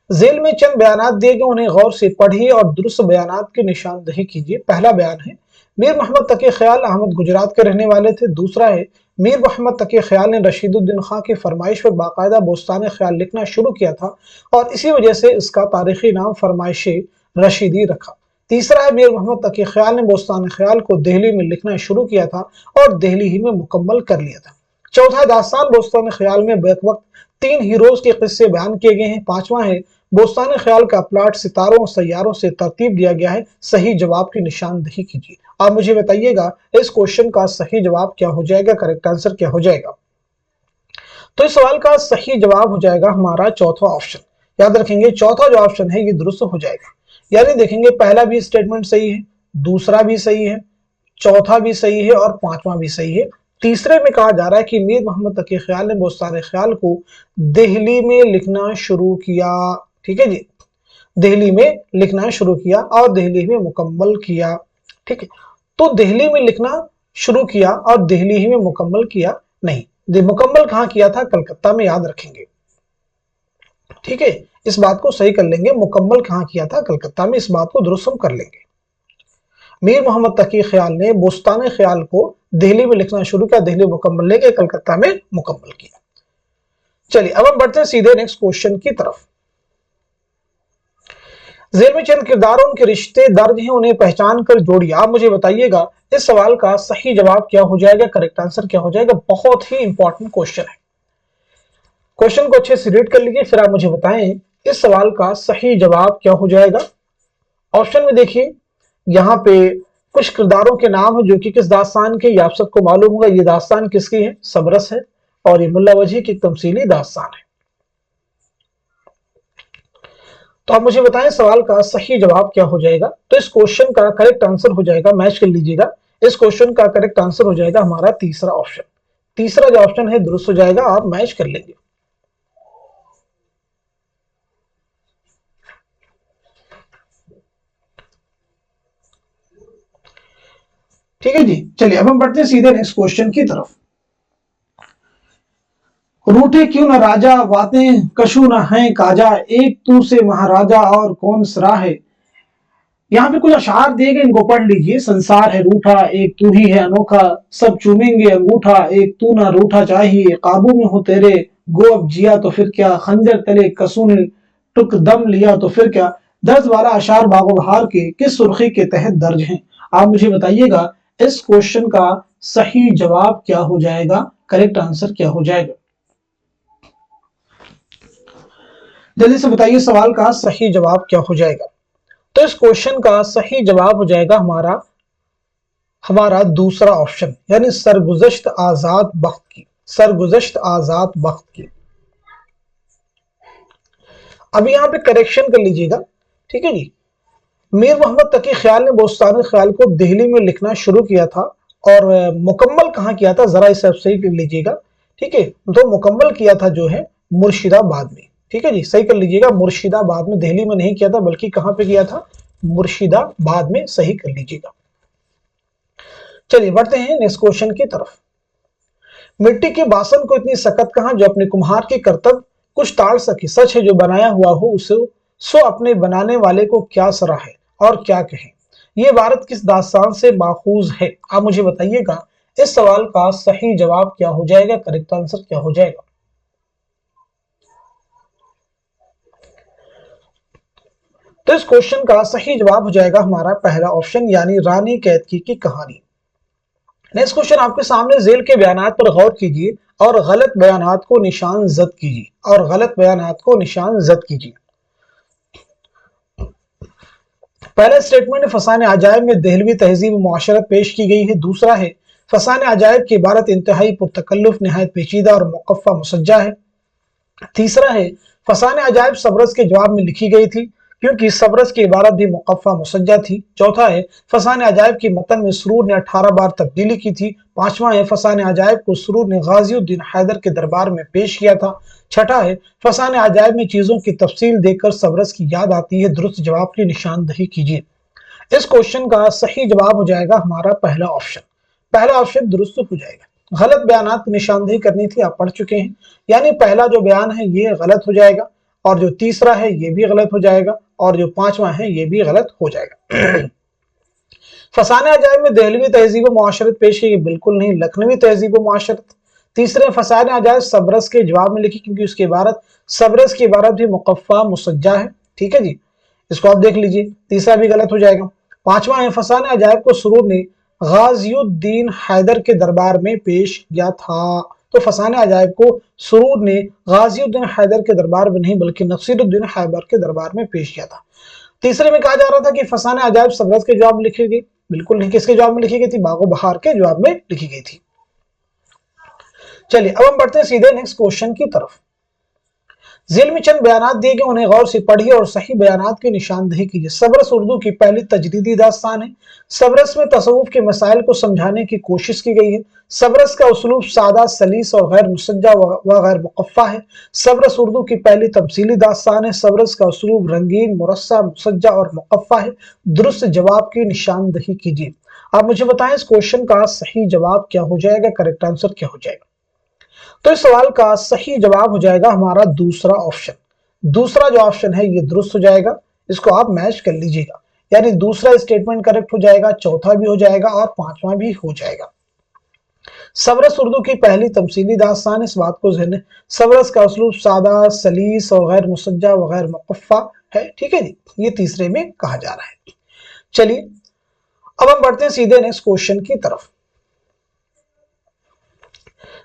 जेल में चंद बयानात दिए गए, उन्हें गौर से पढ़िए और दुरुस्त बयानात की निशानदही कीजिए। पहला बयान है, मीर मोहम्मद तकी ख्याल अहमद गुजरात के रहने वाले थे। दूसरा है, मीर मोहम्मद तकी ख्याल ने रशीदुद्दीन खां की फरमाइश पर बाकायदा बोस्तान ख्याल लिखना शुरू किया था और इसी वजह से इसका तारीखी नाम फरमाइश रशीदी रखा। तीसरा है, मीर मोहम्मद तकी ख्याल ने बोस्तान ख्याल को दिल्ली में लिखना शुरू किया था और दिल्ली ही में मुकम्मल कर लिया था। चौथा, दास्तान बोस्तान ख्याल में बैक वक्त 3 हीरोज के किस्से बयान किए गए हैं। पांचवा है, बोस्तान ख्याल का प्लॉट सितारों और सैयारों से तरतीब दिया गया है। सही जवाब की निशानदही कीजिए। आप मुझे बताइएगा इस क्वेश्चन का सही जवाब क्या हो जाएगा, करेक्ट आंसर क्या हो जाएगा? तो इस सवाल का सही जवाब हो जाएगा हमारा चौथा ऑप्शन। याद रखेंगे, चौथा जो ऑप्शन है ये दुरुस्त हो जाएगा। यानी देखेंगे, पहला भी स्टेटमेंट सही है, दूसरा भी सही है, चौथा भी सही है और पांचवा भी सही है। तीसरे में कहा जा रहा है कि मीर मोहम्मद तकी ख्याल ने बोस्तान ख्याल को दिल्ली में लिखना शुरू किया। ठीक है जी, दिल्ली में लिखना शुरू किया और दिल्ली में मुकम्मल किया। ठीक है, तो दिल्ली में लिखना शुरू किया और दिल्ली ही में मुकम्मल किया नहीं, मुकम्मल कहां किया था? कलकत्ता में, याद रखेंगे। ठीक है, इस बात को सही कर लेंगे, मुकम्मल कहां किया था? कलकत्ता में। इस बात को दुरुस्त हम कर लेंगे। मीर मोहम्मद तकी ख्याल ने बोस्तान ख्याल को दिल्ली में लिखना शुरू किया, दिल्ली मुकम्मल लेके कलकत्ता में मुकम्मल किया। चलिए अब हम बढ़ते हैं सीधे नेक्स्ट क्वेश्चन की तरफ। जेल में चंद किरदार उनके रिश्ते दर्ज हैं, उन्हें पहचान कर जोड़िए। आप मुझे बताइएगा इस सवाल का सही जवाब क्या हो जाएगा, करेक्ट आंसर क्या हो जाएगा? बहुत ही इंपॉर्टेंट क्वेश्चन है। क्वेश्चन को अच्छे से रीड कर लीजिए, फिर आप मुझे बताएं इस सवाल का सही जवाब क्या हो जाएगा। ऑप्शन में देखिए, यहाँ पे कुछ किरदारों के नाम है जो कि किस दास्तान के, ये आप सबको मालूम होगा। ये दास्तान किसकी है? सबरस है और ये मुल्ला वजी की तमसीली दास्तान है। तो आप मुझे बताएं सवाल का सही जवाब क्या हो जाएगा। तो इस क्वेश्चन का करेक्ट आंसर हो जाएगा, मैच कर लीजिएगा, इस क्वेश्चन का करेक्ट आंसर हो जाएगा हमारा तीसरा ऑप्शन। तीसरा जो ऑप्शन है दुरुस्त हो जाएगा, आप मैच कर लेंगे। ठीक है जी, चलिए अब हम बढ़ते हैं सीधे नेक्स्ट क्वेश्चन की तरफ। रूठे क्यों न राजा, बातें कशु न है काजा, एक तू से महाराजा और कौन सरा है। यहाँ पे कुछ अशार दिए गए, इनको पढ़ लीजिए। संसार है रूठा, एक तू ही है अनोखा, सब चूमेंगे अंगूठा, एक तू ना रूठा चाहिए, काबू में हो तेरे, गो अब जिया तो फिर क्या, खंजर तले कसू ने टुक दम लिया तो फिर क्या। 10-12 अशार बागो बहार के किस सुर्खी के तहत दर्ज हैं? आप मुझे बताइएगा इस क्वेश्चन का सही जवाब क्या हो जाएगा, करेक्ट आंसर क्या हो जाएगा? जल्दी से बताइए सवाल का सही जवाब क्या हो जाएगा। तो इस क्वेश्चन का सही जवाब हो जाएगा हमारा दूसरा ऑप्शन, यानी सरगुज़श्त आजाद बख्त की, सरगुज़श्त आजाद बख्त की। अभी यहां पे करेक्शन कर लीजिएगा। ठीक है जी, मीर मोहम्मद तकी ख्याल ने बोस्तान ख्याल को दिल्ली में लिखना शुरू किया था और मुकम्मल कहां किया था, जरा इसे सही कर लीजिएगा। ठीक है, तो मुकम्मल किया था जो है मुर्शिदाबाद में। ठीक है जी, सही कर लीजिएगा, मुर्शिदाबाद में, दिल्ली में नहीं किया था बल्कि कहां पे किया था? मुर्शिदाबाद में, सही कर लीजिएगा। चलिए बढ़ते हैं नेक्स्ट क्वेश्चन की तरफ। मिट्टी के बासन को इतनी सकत कहां जो अपने कुम्हार के कर्तव्य कुछ टाल सके, सच है जो बनाया हुआ हो उसे सो अपने बनाने वाले को क्या सरा है और क्या कहें। ये इबारत किस दास्तान से माखूज है? आप मुझे बताइएगा इस सवाल का सही जवाब क्या हो जाएगा, करेक्ट आंसर क्या हो जाएगा? तो इस क्वेश्चन का सही जवाब हो जाएगा हमारा पहला ऑप्शन, यानी रानी कैतकी की कहानी। नेक्स्ट क्वेश्चन आपके सामने, जेल के बयानात पर गौर कीजिए और गलत बयानात को निशान जद कीजिए, और गलत बयानात को निशान जद कीजिए। पहला स्टेटमेंट, फसान अजायब में दहलवी तहजीब मुआशरत पेश की गई है। दूसरा है, फसान अजायब की इबारत इंतहाई पुरतकल्लुफ, निहायत पेचीदा और मुकफ़्फ़ा मुसज्जा है। तीसरा है, फसान अजायब सबरस के जवाब में लिखी गई थी क्योंकि सबरस की इबारत भी मुकफ़्फ़ा मुसज्जा थी। चौथा है, फसान अजायब की मतन में सुरूर ने 18 बार तब्दीली की थी। पांचवा है, फसान अजायब को सुरूर ने गाज़िउद्दीन हैदर के दरबार में पेश किया था। छठा है, फसान अजायब में चीज़ों की तफसील देखकर सबरस की याद आती है, दुरुस्त जवाब की निशानदही कीजिए। اس کوشچن کا صحیح جواب ہو جائے گا ہمارا پہلا آپشن. پہلا آپشن درست ہو جائے گا. غلط بیانات کی نشاندہی کرنی تھی، آپ پڑھ چکے ہیں. یعنی پہلا جو بیان ہے یہ غلط ہو جائے گا، اور جو تیسرا ہے یہ بھی غلط ہو جائے گا، اور جو پانچواں ہے یہ بھی غلط ہو جائے گا. فسانہ عجائب میں دہلوی تہذیب و معاشرت پیش کی، بالکل نہیں، لکھنوی تہذیب و معاشرت. تیسرے فسانہ عجائب سبرس کے جواب میں لکھی، کیونکہ اس کی عبارت سبرس کی عبارت بھی مقفع مسجع ہے. ٹھیک ہے جی، اس کو آپ دیکھ لیجئے، تیسرا بھی غلط ہو جائے گا. پانچواں ہے فسانہ عجائب کو سرور نے غازی الدین حیدر کے دربار میں پیش کیا تھا. تو فسانہ عجائب کو سرور نے غازی الدین حیدر کے دربار میں نہیں بلکہ نصیر الدین حیدر کے دربار میں پیش کیا تھا. تیسرے میں کہا جا رہا تھا کہ فسانہ عجائب سبرس کے جواب میں لکھی گئی، بالکل نہیں. کس کے جواب میں لکھی گئی تھی؟ باغ و بہار کے جواب میں لکھی گئی تھی. چلیے اب ہم بڑھتے ہیں سیدھے نیکسٹ کوشچن کی طرف. ذیل میں چند بیانات دیے گئے، انہیں غور سے پڑھیے اور صحیح بیانات کی نشاندہی کیجیے. سبرس اردو کی پہلی تجریدی داستان ہے. سبرس میں تصوف کے مسائل کو سمجھانے کی کوشش کی گئی ہے. سبرس کا اسلوب سادہ، سلیس اور غیر مسجع و غیر مقفع ہے. سبرس اردو کی پہلی تمثیلی داستان ہے. سبرس کا اسلوب رنگین، مرصع، مسجع اور مقفع ہے. درست جواب کی نشاندہی کیجیے. آپ مجھے بتائیں اس کوشچن کا صحیح جواب کیا ہو جائے گا، کریکٹ آنسر کیا ہو جائے گا؟ تو اس سوال کا صحیح جواب ہو جائے گا ہمارا دوسرا آپشن. دوسرا جو آپشن ہے یہ درست ہو جائے گا. اس کو آپ میچ کر لیجئے گا، یعنی دوسرا اسٹیٹمنٹ کریکٹ ہو جائے گا، چوتھا بھی ہو جائے گا اور پانچواں بھی ہو جائے گا. سبرس اردو کی پہلی تمثیلی داستان، اس بات کو ذہن. سبرس کا اسلوب سادہ، سلیس اور غیر مسجع و غیر مقفع ہے. ٹھیک ہے جی، یہ تیسرے میں کہا جا رہا ہے. چلیے اب ہم بڑھتے ہیں سیدھے نیکسٹ کوشچن کی طرف.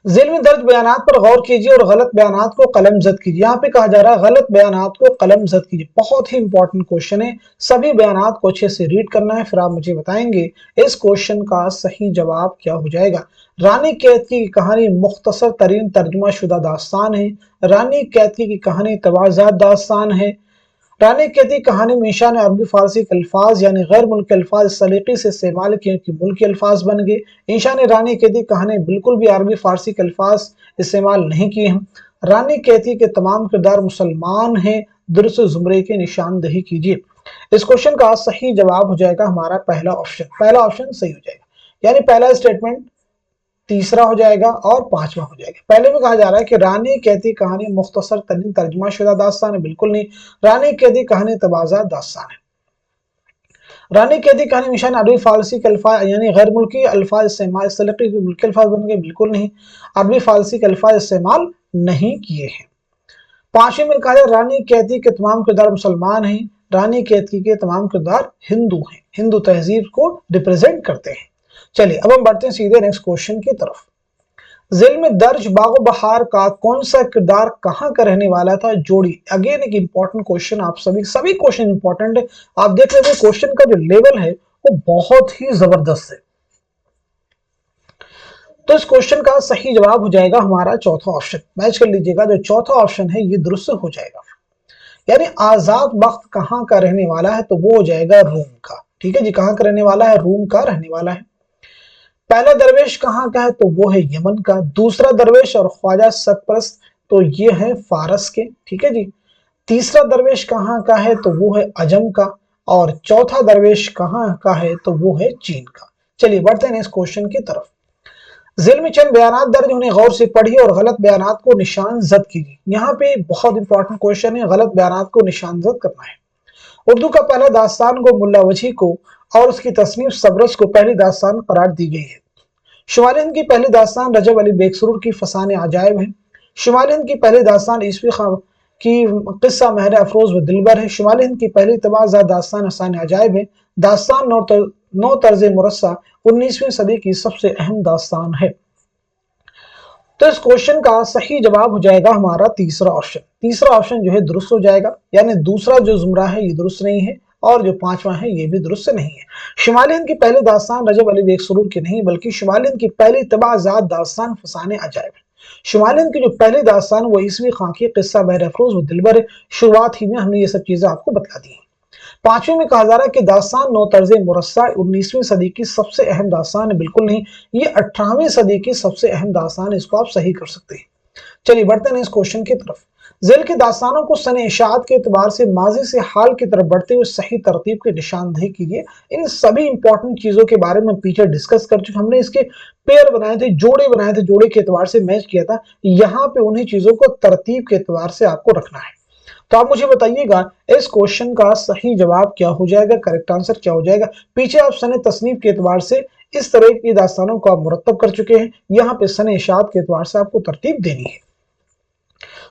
ذیل میں درج بیانات پر غور کیجیے اور غلط بیانات کو قلم زد کیجیے. یہاں پہ کہا جا رہا ہے غلط بیانات کو قلم زد کیجیے. بہت ہی امپورٹنٹ کوشچن ہے، سبھی بیانات کو اچھے سے ریڈ کرنا ہے، پھر آپ مجھے بتائیں گے اس کوشچن کا صحیح جواب کیا ہو جائے گا. رانی کیتکی کی کہانی مختصر ترین ترجمہ شدہ داستان ہے. رانی کیتکی کی کہانی تواضعات داستان ہے. رانی کیتکی کی کہانی میں ایشان عربی فارسی کے الفاظ یعنی غیر ملکی الفاظ اس سلیقے سے استعمال کیے کہ ملکی الفاظ بن گئے. ایشان رانی کیتکی کی کہانی بالکل بھی عربی فارسی کے الفاظ استعمال نہیں کیے ہیں. رانی کیتکی کے تمام کردار مسلمان ہیں. درست زمرے کی نشاندہی کیجیے. اس کوشچن کا صحیح جواب ہو جائے گا ہمارا پہلا آپشن. پہلا آپشن صحیح ہو جائے گا، یعنی پہلا اسٹیٹمنٹ تیسرا ہو جائے گا اور پانچواں ہو جائے گا. پہلے میں کہا جا رہا ہے کہ رانی کیتکی کہانی مختصر ترین ترجمہ شدہ داستان ہے، بالکل نہیں. رانی کیتکی کہانی تواضعات داستان ہے. رانی کیتکی کہانی میں ایشان عربی فارسی کے الفاظ یعنی غیر ملکی الفاظ استعمال اس سلیقے کے ملکی الفاظ بن گئے، بالکل نہیں. عربی فارسی کے الفاظ استعمال نہیں کیے ہیں. پانچویں میں کہا جائے رانی کیتکی کے تمام کردار مسلمان ہیں. رانی کیتکی کے تمام کردار ہندو ہیں، ہندو تہذیب کو ریپرزینٹ کرتے ہیں. چلیے اب ہم بڑھتے ہیں سیدھے نیکسٹ کوشچن کی طرف. ذیل میں درج باغ و بہار کا کون سا کردار کہاں کا رہنے والا تھا؟ جوڑی. اگین ایک امپورٹنٹ کوشچن، آپ سبھی کوشچن امپورٹنٹ ہے. آپ دیکھ لیتے ہیں کوشچن کا جو لیول ہے وہ بہت ہی زبردست ہے. تو اس کوشچن کا صحیح جواب ہو جائے گا ہمارا چوتھا آپشن. میچ کر لیجئے گا، جو چوتھا آپشن ہے یہ درست ہو جائے گا. یعنی آزاد بخت کہاں کا رہنے والا ہے؟ تو وہ ہو جائے گا روم کا. ٹھیک ہے جی، کہاں کا رہنے والا ہے؟ روم کا رہنے والا ہے. پہلا درویش کہاں کا ہے؟ تو وہ ہے یمن کا. دوسرا درویش اور خواجہ سرپرست تو یہ ہے فارس کے. ٹھیک ہے جی. تیسرا درویش کہاں کا ہے؟ تو وہ ہے عجم کا. اور چوتھا درویش کہاں کا ہے؟ تو وہ ہے چین کا. چلیے بڑھتے ہیں اس کوشچن کی طرف. ذیل میں چند بیانات درج، انہیں غور سے پڑھیے اور غلط بیانات کو نشان زد کیجیے. یہاں پہ بہت امپورٹنٹ کوشچن ہے، غلط بیانات کو نشان زد کرنا ہے. اردو کا پہلا داستان کو ملا وجہی کو اور اس کی تصنیف سبرس کو پہلی داستان قرار دی گئی ہے. شمالی ہند کی پہلی داستان رجب علی بیگ سرور کی فسانہ عجائب ہے. شمالی ہند کی پہلی داستان عیسوی خان کی قصہ مہر افروز و دلبر ہے. شمالی ہند کی پہلی تباہ داستان فسانہ عجائب ہے. داستان نو طرز مرصع 19ویں صدی کی سب سے اہم داستان ہے. تو اس کوشچن کا صحیح جواب ہو جائے گا ہمارا تیسرا آپشن. تیسرا آپشن جو ہے درست ہو جائے گا، یعنی دوسرا جو زمرہ ہے یہ درست نہیں ہے اور جو پانچواں ہے یہ بھی درست نہیں ہے. شمالی ہند کی پہلی داستان رجب علی بیگ سرور کی نہیں بلکہ شمالی ہند کی پہلی طبع ذات داستان فسانہ عجائب ہے. شمالی ہند کی جو پہلی داستان وہ عیسوی خان کی قصہ مہر افروز و دلبر ہے. شروعات ہی میں ہم نے یہ سب چیزیں آپ کو بتلا دی ہیں. پانچویں میں کہا جا رہا ہے کہ داستان نو طرز مرصع 19ویں صدی کی سب سے اہم داستان ہے. بالکل نہیں، یہ 18ویں صدی کی سب سے اہم داستان ہے. اس کو آپ صحیح کر سکتے ہیں. چلیے بڑھتے ہیں اس کوشچن کی طرف. ذیل کے داستانوں کو سن اشاعت کے اعتبار سے ماضی سے حال کی طرف بڑھتے ہوئے صحیح ترتیب کی نشاندہی کیجیے۔ ان سبھی امپورٹنٹ چیزوں کے بارے میں پیچھے ڈسکس کر چکے، ہم نے اس کے پیر بنائے تھے، جوڑے بنائے تھے، جوڑے کے اعتبار سے میچ کیا تھا۔ یہاں پہ انہیں چیزوں کو ترتیب کے اعتبار سے آپ کو رکھنا ہے۔ تو آپ مجھے بتائیے گا اس کوشچن کا صحیح جواب کیا ہو جائے گا، کریکٹ آنسر کیا ہو جائے گا۔ پیچھے آپ سن تصنیف کے اعتبار سے اس طرح کی داستانوں کو آپ مرتب کر چکے ہیں، یہاں پہ سن اشاعت کے اعتبار سے آپ کو ترتیب دینی ہے۔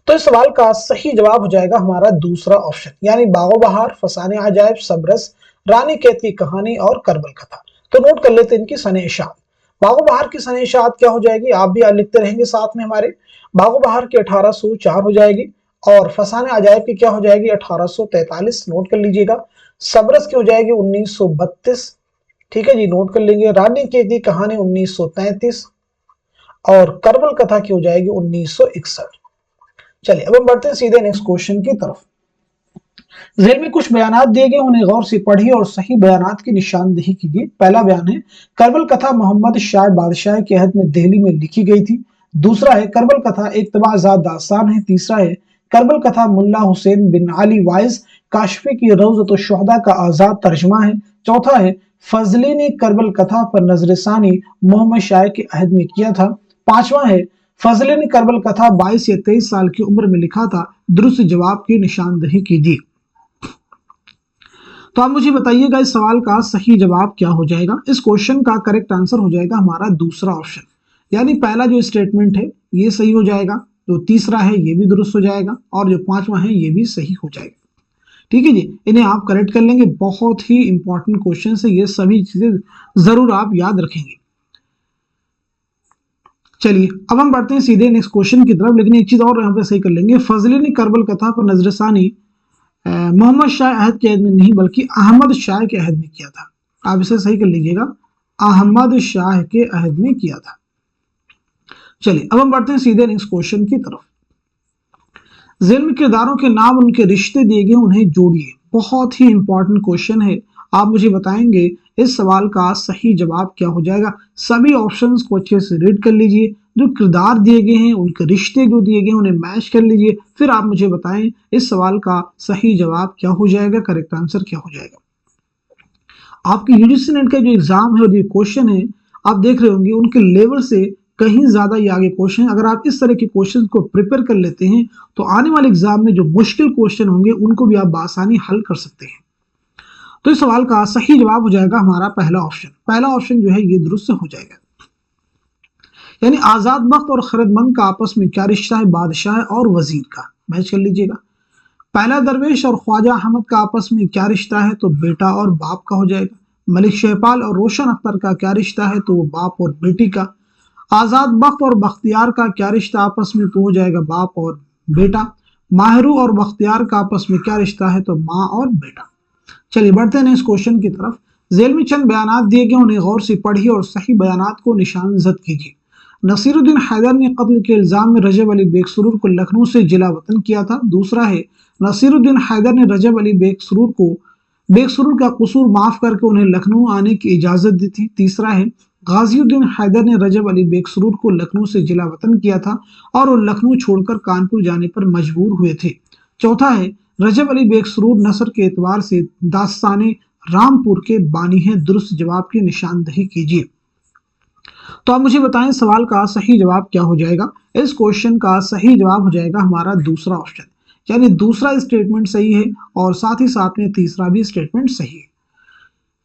تو اس سوال کا صحیح جواب ہو جائے گا ہمارا دوسرا آپشن، یعنی باغ و بہار، فسانے عجائب، سبرس، رانی قید کی کہانی اور کربل کتھا۔ تو نوٹ کر لیتے ہیں ان کی سن اشاعت۔ باغ و بہار کی سن اشاعت کیا ہو جائے گی، آپ بھی لکھتے رہیں گے ساتھ میں ہمارے۔ باغ و بہار کی 1804 ہو جائے گی، اور فسانے عجائب کی کیا ہو جائے گی 1843، نوٹ کر لیجئے گا۔ سبرس کی ہو جائے گی 1932، ٹھیک ہے جی، نوٹ کر لیں گے۔ رانی قید کی کہانی 1933، اور کربل کتھا کی ہو جائے گی 1961۔ چلیے اب ہم بڑھتے ہیں سیدھے نیکسٹ کوشچن کی طرف۔ ذیل میں کچھ بیانات دیے گئے، انہیں غور سے پڑھیے اور صحیح بیانات کی نشاندہی کیجیے۔ پہلا بیان ہے کربل کتھا محمد شاہ بادشاہ کے عہد میں دہلی میں لکھی گئی تھی۔ دوسرا ہے کربل کتھا ایک طبع ذات داستان ہے۔ تیسرا ہے کربل کتھا ملا حسین بن علی وائز کاشفی کی روضۃ الشہداء کا آزاد ترجمہ ہے۔ چوتھا ہے فضلی نے کربل کتھا پر نظر ثانی محمد شاہ کے عہد میں کیا تھا۔ پانچواں ہے فضلی نے کربل کتھا 22 یا 23 سال کی عمر میں لکھا تھا۔ درست جواب کی نشاندہی کیجیے۔ تو آپ مجھے بتائیے گا اس سوال کا صحیح جواب کیا ہو جائے گا۔ اس کوشچن کا کریکٹ آنسر ہو جائے گا ہمارا دوسرا آپشن، یعنی پہلا جو اسٹیٹمنٹ ہے یہ صحیح ہو جائے گا، جو تیسرا ہے یہ بھی درست ہو جائے گا، اور جو پانچواں ہے یہ بھی صحیح ہو جائے گا۔ ٹھیک ہے جی، انہیں آپ کریکٹ کر لیں گے۔ بہت ہی امپورٹنٹ کوشچن ہے، یہ سبھی چیزیں ضرور آپ یاد رکھیں گے۔ چلیے اب ہم بڑھتے ہیں سیدھے نیکسٹ کوشچن کی طرف، لیکن ایک چیز اور یہاں پہ صحیح کر لیں گے۔ فضلی نے کربل کتھا پر نظر ثانی محمد شاہ عہد کے عہد میں نہیں بلکہ احمد شاہ کے عہد میں کیا تھا۔ آپ اسے صحیح کر لیجئے گا، احمد شاہ کے عہد میں کیا تھا۔ چلیے اب ہم بڑھتے ہیں سیدھے نیکسٹ کوشچن کی طرف۔ ذیل میں کرداروں کے نام ان کے رشتے دیے گئے، انہیں جوڑیے۔ بہت ہی امپورٹنٹ کوشچن ہے، آپ مجھے بتائیں گے اس سوال کا صحیح جواب کیا ہو جائے گا۔ سبھی آپشنز کو اچھے سے ریڈ کر لیجئے، جو کردار دیے گئے ہیں ان کے رشتے جو دیے گئے ہیں انہیں میچ کر لیجئے، پھر آپ مجھے بتائیں اس سوال کا صحیح جواب کیا ہو جائے گا، کریکٹ آنسر کیا ہو جائے گا۔ آپ کی UGC نیٹ کا جو ایگزام ہے اور جو کوشچن ہے آپ دیکھ رہے ہوں گے، ان کے لیول سے کہیں زیادہ یہ آگے کوشچن، اگر آپ اس طرح کے کوشچن کو پریپئر کر لیتے ہیں تو آنے والے ایگزام میں جو مشکل کوشچن ہوں گے ان کو بھی آپ بآسانی حل کر سکتے ہیں۔ تو اس سوال کا صحیح جواب ہو جائے گا ہمارا پہلا آپشن۔ پہلا آپشن جو ہے یہ درست ہو جائے گا، یعنی آزاد بخت اور خرد مند کا آپس میں کیا رشتہ ہے، بادشاہ اور وزیر کا، میچ کر لیجئے گا۔ پہلا درویش اور خواجہ احمد کا آپس میں کیا رشتہ ہے، تو بیٹا اور باپ کا ہو جائے گا۔ ملک شہپال اور روشن اختر کا کیا رشتہ ہے، تو وہ باپ اور بیٹی کا۔ آزاد بخت اور بختیار کا کیا رشتہ آپس میں، تو ہو جائے گا باپ اور بیٹا۔ ماہرو اور بختیار کا آپس میں کیا رشتہ ہے، تو ماں اور بیٹا۔ چلیے بڑھتے ہیں اس کوشچن کی طرف۔ ذیل میں چند بیانات دیے گئے، انہیں غور سے پڑھیے اور صحیح بیانات کو نشان زد کیجیے۔ نصیر الدین حیدر نے قتل کے الزام میں رجب علی بیگ سرور کو لکھنؤ سے جلا وطن کیا تھا۔ دوسرا ہے نصیر الدین حیدر نے رجب علی بیگ سرور کا قصور معاف کر کے انہیں لکھنؤ آنے کی اجازت دی تھی۔ تیسرا ہے غازی الدین حیدر نے رجب علی بیگ سرور کو لکھنؤ سے جلا وطن کیا تھا اور وہ لکھنؤ چھوڑ کر کانپور جانے پر مجبور ہوئے تھے۔ چوتھا ہے رجب علی بیگ سرور نثر کے اعتبار سے داستان رامپور کے بانی ہیں۔ درست جواب کی نشاندہی کیجیے۔ تو آپ مجھے بتائیں سوال کا صحیح جواب کیا ہو جائے گا۔ اس کوشچن کا صحیح جواب ہو جائے گا ہمارا دوسرا آپشن، یعنی دوسرا اسٹیٹمنٹ صحیح ہے اور ساتھ ہی ساتھ میں تیسرا بھی اسٹیٹمنٹ صحیح ہے۔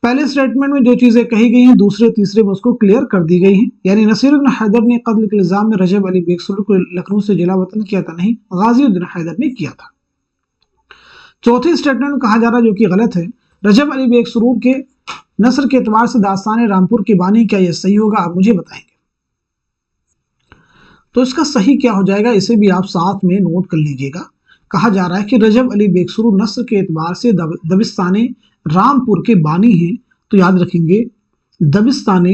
پہلے اسٹیٹمنٹ میں جو چیزیں کہی گئی ہیں دوسرے تیسرے میں اس کو کلیئر کر دی گئی ہیں، یعنی نصیر الدین حیدر نے قتل کے الزام میں رجب علی بیگ سرور کو لکھنؤ سے جلا وطن کیا تھا، نہیں، غازی الدین حیدر نے کیا تھا۔ چوتھے اسٹیٹمنٹ میں کہا جا رہا جو کہ غلط ہے، رجب علی بیگ سرور کے نثر کے اعتبار سے داستان رامپور کے بانی، کیا یہ صحیح ہوگا، آپ مجھے بتائیں گے۔ تو اس کا صحیح کیا ہو جائے گا، اسے بھی آپ ساتھ میں نوٹ کر لیجئے گا۔ کہا جا رہا ہے کہ رجب علی بیگ سرور نثر کے اعتبار سے دبستان رامپور کے بانی ہیں، تو یاد رکھیں گے دبستان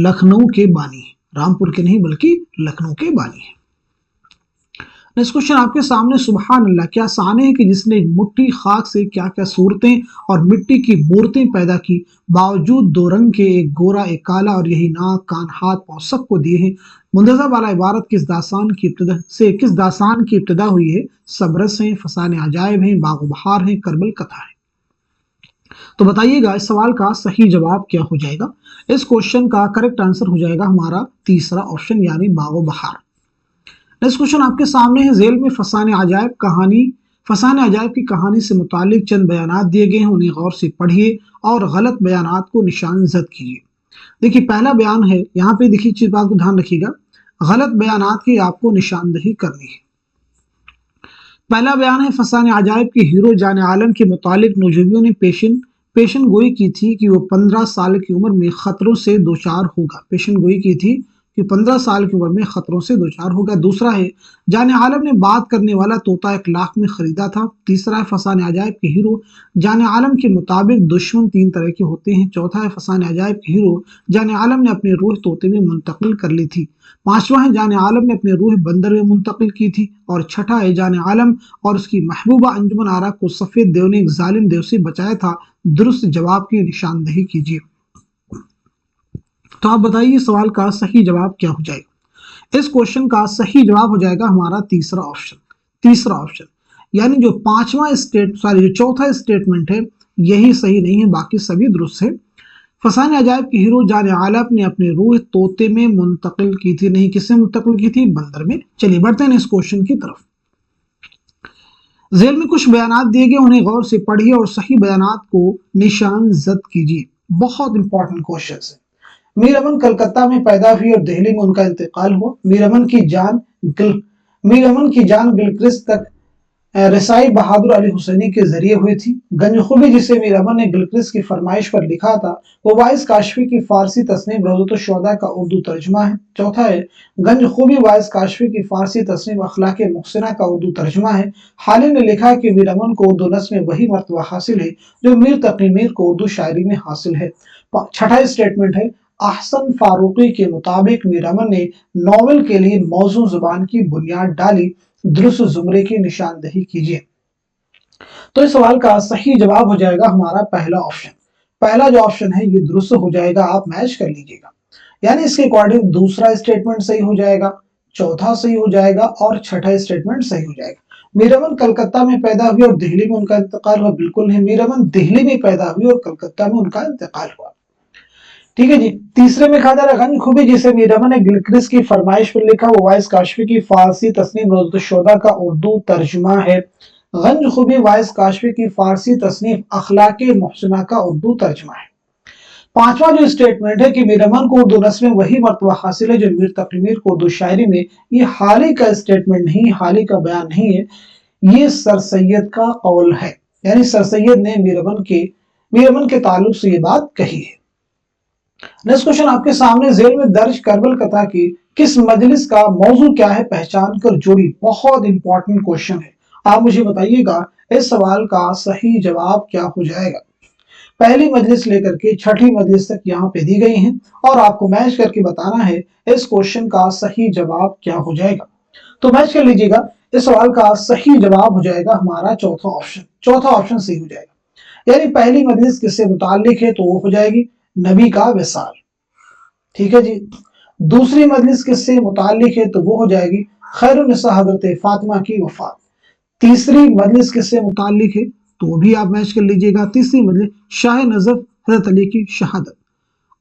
لکھنؤ کے بانی ہیں، رامپور کے نہیں بلکہ لکھنؤ کے بانی ہیں۔ नेक्स्ट क्वेश्चन आपके सामने, सुबहान अल्लाह क्या शान है कि जिसने एक मुट्ठी खाक से क्या क्या सूरतें और मिट्टी की मूर्तें पैदा की, बावजूद दो रंग के, एक गोरा एक काला, और यही नाक कान हाथ पांव सबको दिए हैं। मुंदजा वाला इबारत किस दास्तान की इब्तिदा हुई है? सबरस है, फसान अजायब है, बागो बहार है, करबल कथा है। तो बताइएगा इस सवाल का सही जवाब क्या हो जाएगा। इस क्वेश्चन का करेक्ट आंसर हो जाएगा हमारा तीसरा ऑप्शन यानी बागो बहार। नेक्स्ट क्वेश्चन आपके सामने है, जेल में फसान अजायब की कहानी से मुतालिक चंद बयानात दिए गए हैं, उन्हें गौर से पढ़िए और गलत बयानात को निशान जद कीजिए। देखिए पहला बयान है, यहाँ पे देखिए चीज बात को ध्यान रखिएगा, गलत बयानात की आपको निशानदही करनी है। पहला बयान है, फसान अजायब के हीरो जाने आलम के मुतालिक नौजवानों ने पेशन गोई की थी कि वो 15 साल की उम्र में खतरों से दो चार होगा। पेशन गोई की थी कि 15 साल की उम्र में खतरों से दो चार होगा। दूसरा है, जाने आलम ने बात करने वाला तोता 1 लाख में खरीदा था। तीसरा है, फसान अजायब के हीरो जाने आलम के मुताबिक दुश्मन 3 तरह के होते हैं। चौथा है, फसान अजायब के हीरो जाने आलम ने अपनी रूह तोते में मुंतकिल कर ली थी। पांचवा है, जाने आलम ने अपनी रूह बंदर में मुंतकिल की थी। और छठा है, जाने आलम और उसकी महबूबा अंजुमन आरा को सफेद देव ने एक जालिम देव से बचाया था। दुरुस्त जवाब की निशानदही कीजिए। तो आप बताइए सवाल का सही जवाब क्या हो जाएगा। इस क्वेश्चन का सही जवाब हो जाएगा हमारा तीसरा ऑप्शन यानी जो जो चौथा स्टेटमेंट है यही सही नहीं है, बाकी सभी दुरुस्त है। फसान अजायब के हीरो जाने आलम ने अपनी रूह तोते में मुंतकिल की थी, नहीं किससे मुंतकिल की थी? बंदर में। चलिए बढ़ते हैं इस क्वेश्चन की तरफ। जेल में कुछ बयानात दिए गए, उन्हें गौर से पढ़िए और सही बयानात को निशान जद कीजिए। बहुत इंपॉर्टेंट क्वेश्चन है। मीर अमन कलकत्ता में पैदा हुई और दिल्ली में उनका इंतकाल हुआ। मीर अमन की जान गिलक्रिस्ट तक रसाई बहादुर अली हुसैनी के जरिए हुई थी। गंजखूबी जिसे मीर अमन ने गिलक्रिस्ट की फरमाइश पर लिखा था, वो वाइस काशफी की फारसी तस्नीफ रौज़तुश्शुहदा का उर्दू तर्जुमा है। चौथा है, गंजखूबी वाइस काशफी की फारसी तस्नीफ अखलाक मुहसिना का उर्दू तर्जुमा है। हाली ने लिखा कि मीर अमन को उर्दू नस्म में वही मर्तबा हासिल है जो मीर तकी मीर को उर्दू शायरी में हासिल है। छठा स्टेटमेंट है, अहसन फारूकी के मुताबिक मीर अमन ने नॉवेल के लिए मौजू जुबान की बुनियाद डाली। दुरुस्त जुमरे की निशानदही कीजिए। तो इस सवाल का सही जवाब हो जाएगा हमारा पहला ऑप्शन। पहला जो ऑप्शन है ये दुरुस्त हो जाएगा, आप मैच कर लीजिएगा। यानी इसके अकॉर्डिंग दूसरा स्टेटमेंट सही हो जाएगा, चौथा सही हो जाएगा और छठा स्टेटमेंट सही हो जाएगा। मीर अमन कलकत्ता में पैदा हुई और दिल्ली में उनका इंतकाल हुआ, बिल्कुल नहीं, मीर अमन दिल्ली में पैदा हुई और कलकत्ता में उनका इंतकाल हुआ। ठीक है जी। तीसरे में कहा जा रहा गंजखूबी जिसे मीर अमन ने गिलक्रिस्ट की फरमाइश पर लिखा, वो वाइस काशफी की फारसी तस्नीफ रौज़तुश्शुहदा का उर्दू तर्जुमा है। गंजखूबी वाइस काशफी की फारसी तस्नीफ अखलाके मुहसिना का उर्दू तर्जुमा है। पांचवा जो स्टेटमेंट है कि मीर अमन को उर्दू नस्म में वही मर्तबा हासिल है जो मीर तकी मीर को उर्दू शायरी में, ये हाली का स्टेटमेंट नहीं, हाली का बयान नहीं है, ये सर सैयद का कौल है। यानी सर सैयद ने मीर अमन के ताल्लुक से ये बात कही है। नेक्स्ट क्वेश्चन आपके सामने, जेल में दर्ज करबल कथा की किस मजलिस का मौजू क्या है, पहचान कर जोड़ी। बहुत इंपॉर्टेंट क्वेश्चन है, आप मुझे बताइएगा इस सवाल का सही जवाब क्या हो जाएगा। पहली मजलिस लेकर के छठी मजलिस तक यहाँ पे दी गई हैं और आपको मैच करके बताना है इस क्वेश्चन का सही जवाब क्या हो जाएगा। तो मैच कर लीजिएगा, इस सवाल का सही जवाब हो जाएगा हमारा चौथा ऑप्शन सही हो जाएगा। यानी पहली मजलिस किससे मुताल्लिक है, तो वो हो जाएगी नबी का विसाल। ठीक है जी। दूसरी मजलिस किससे मुताल्लिक है, तो वो हो जाएगी खैरुन्निसा हजरत फातिमा की वफात। तीसरी मजलिस किससे मुताल्लिक है, तो वो भी आप मैच कर लीजिएगा। तीसरी मजलिस शाह नजफ हजरत अली की शहादत।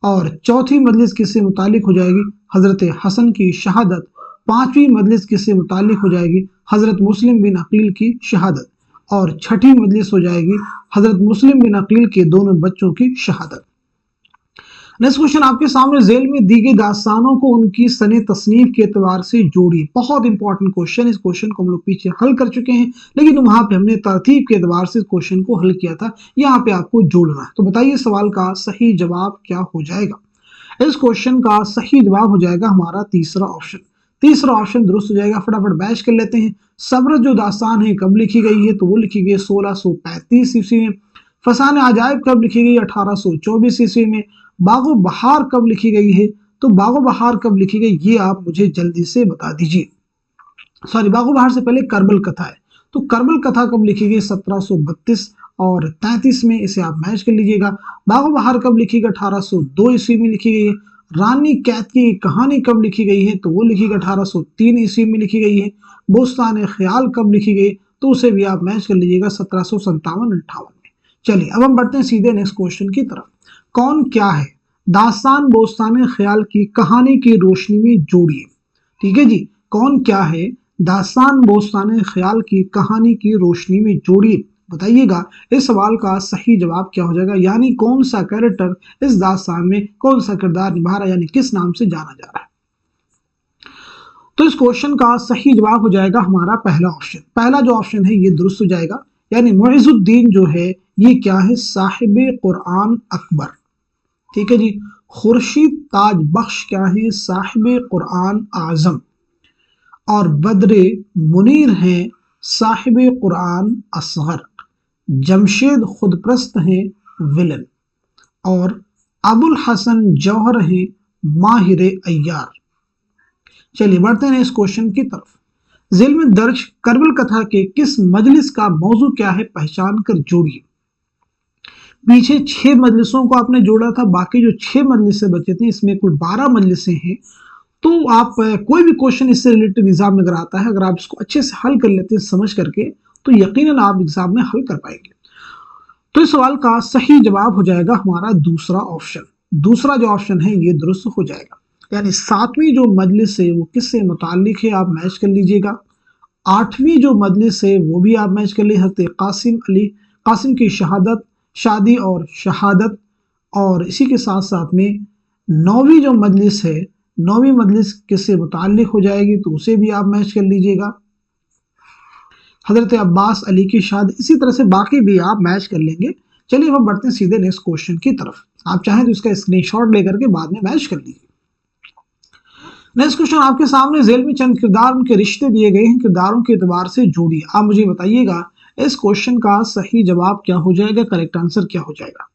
और चौथी मजलिस किससे मुताल्लिक हो जाएगी, हजरत हसन की शहादत। पांचवी मजलिस किससे मुताल्लिक हो जाएगी, हजरत मुस्लिम बिन अकील की शहादत। और छठी मजलिस हो जाएगी हजरत मुस्लिम बिन अकील के दोनों बच्चों की शहादत। नेक्स्ट क्वेश्चन आपके सामने, जेल में दी गई दास्तानों को उनकी सने तसनीफ के एतबार से जोड़ी। बहुत इंपॉर्टेंट क्वेश्चन, इस क्वेश्चन को हम लोग पीछे हल कर चुके हैं, लेकिन वहां पे हमने तरतीब के एतबार से क्वेश्चन को हल किया था, यहाँ पे आपको जोड़ना है। तो बताइए सवाल का सही जवाब क्या हो जाएगा। इस क्वेश्चन का सही जवाब हो जाएगा हमारा तीसरा ऑप्शन दुरुस्त हो जाएगा। फटाफट बैच कर लेते हैं। सब्र जो दास्तान है कब लिखी गई है, तो वो लिखी गई 1635 ईस्वी में। फसान अजायब कब लिखी गई, 1824 ईस्वी में। बागो बहार कब लिखी गई है, तो बागो बहार कब लिखी गई, ये आप मुझे जल्दी से बता दीजिए। सॉरी, बागो बहार से पहले करबल कथा है। तो करबल कथा कब लिखी गई? 1732 और 33 में, इसे आप मैच कर लीजिएगा। बागो बहार कब लिखी गई? 1802 ईस्वी में लिखी गई है। रानी कैद की कहानी कब लिखी गई है? तो वो लिखी गई 1803 ईस्वी में लिखी गई है। बोस्तान ख्याल कब लिखी गई? तो उसे भी आप मैच कर लीजिएगा 1757-58 में। चलिए अब हम बढ़ते हैं सीधे नेक्स्ट क्वेश्चन की तरफ। कौन क्या है? दास्तान बोस्तान ख्याल की कहानी की रोशनी में जोड़िए। ठीक है जी, कौन क्या है? दास्तान बोस्तान ख्याल की कहानी की रोशनी में जोड़िए। बताइएगा इस सवाल का सही जवाब क्या हो जाएगा, यानी कौन सा कैरेक्टर इस दास्तान में कौन सा किरदार निभा रहा है, यानी किस नाम से जाना जा रहा है। तो इस क्वेश्चन का सही जवाब हो जाएगा हमारा पहला ऑप्शन। पहला जो ऑप्शन है ये दुरुस्त हो जाएगा, यानी मुइजुद्दीन जो है ये क्या है? साहिब कुरान अकबर। ठीक है जी। खुर्शीद ताज बख्श क्या है? साहिब कुरान आजम। और बद्रे मुनीर हैं साहिब कुरान असगर। जमशेद खुदप्रस्त हैं विलन। और अबुल हसन जौहर हैं माहिर अय्यार। चलिए बढ़ते हैं इस क्वेश्चन की तरफ। झील में दर्ज करबल कथा के किस मजलिस का मौजू क्या है? पहचान कर जोड़िए। पीछे 6 मजलिसों को आपने जोड़ा था, बाकी जो 6 मजलिसें बचे थे, इसमें कुल 12 मजलिसें हैं। तो आप कोई भी क्वेश्चन इससे रिलेटेड एग्जाम में अगर आता है, अगर आप इसको अच्छे से हल कर लेते हैं समझ करके, तो यकीनन आप एग्जाम में हल कर पाएंगे। तो इस सवाल का सही जवाब हो जाएगा हमारा दूसरा ऑप्शन। दूसरा जो ऑप्शन है ये दुरुस्त हो जाएगा, यानी 7वीं जो मजलिस है वो किससे मुताल्लिक है? आप मैच कर लीजिएगा। 8वीं जो मजलिस है वो भी आप मैच कर लीजिए, हज़रत कासिम की शहादत, शादी और शहादत। और इसी के साथ साथ में 9वीं जो मजलिस है, 9वीं मजलिस किससे मुताल्लिक हो जाएगी? तो उसे भी आप मैच कर लीजिएगा, हजरत अब्बास अली की शादी। इसी तरह से बाकी भी आप मैच कर लेंगे। चलिए हम बढ़ते हैं सीधे नेक्स्ट क्वेश्चन की तरफ। आप चाहें तो इसका स्क्रीनशॉट लेकर के बाद में मैच कर लीजिए। नेक्स्ट क्वेश्चन आपके सामने झेल में चंद किरदार, उनके रिश्ते दिए गए हैं, किरदारों के एतबार से जोड़िए। आप मुझे बताइएगा इस क्वेश्चन का सही जवाब क्या हो जाएगा, करेक्ट आंसर क्या हो जाएगा।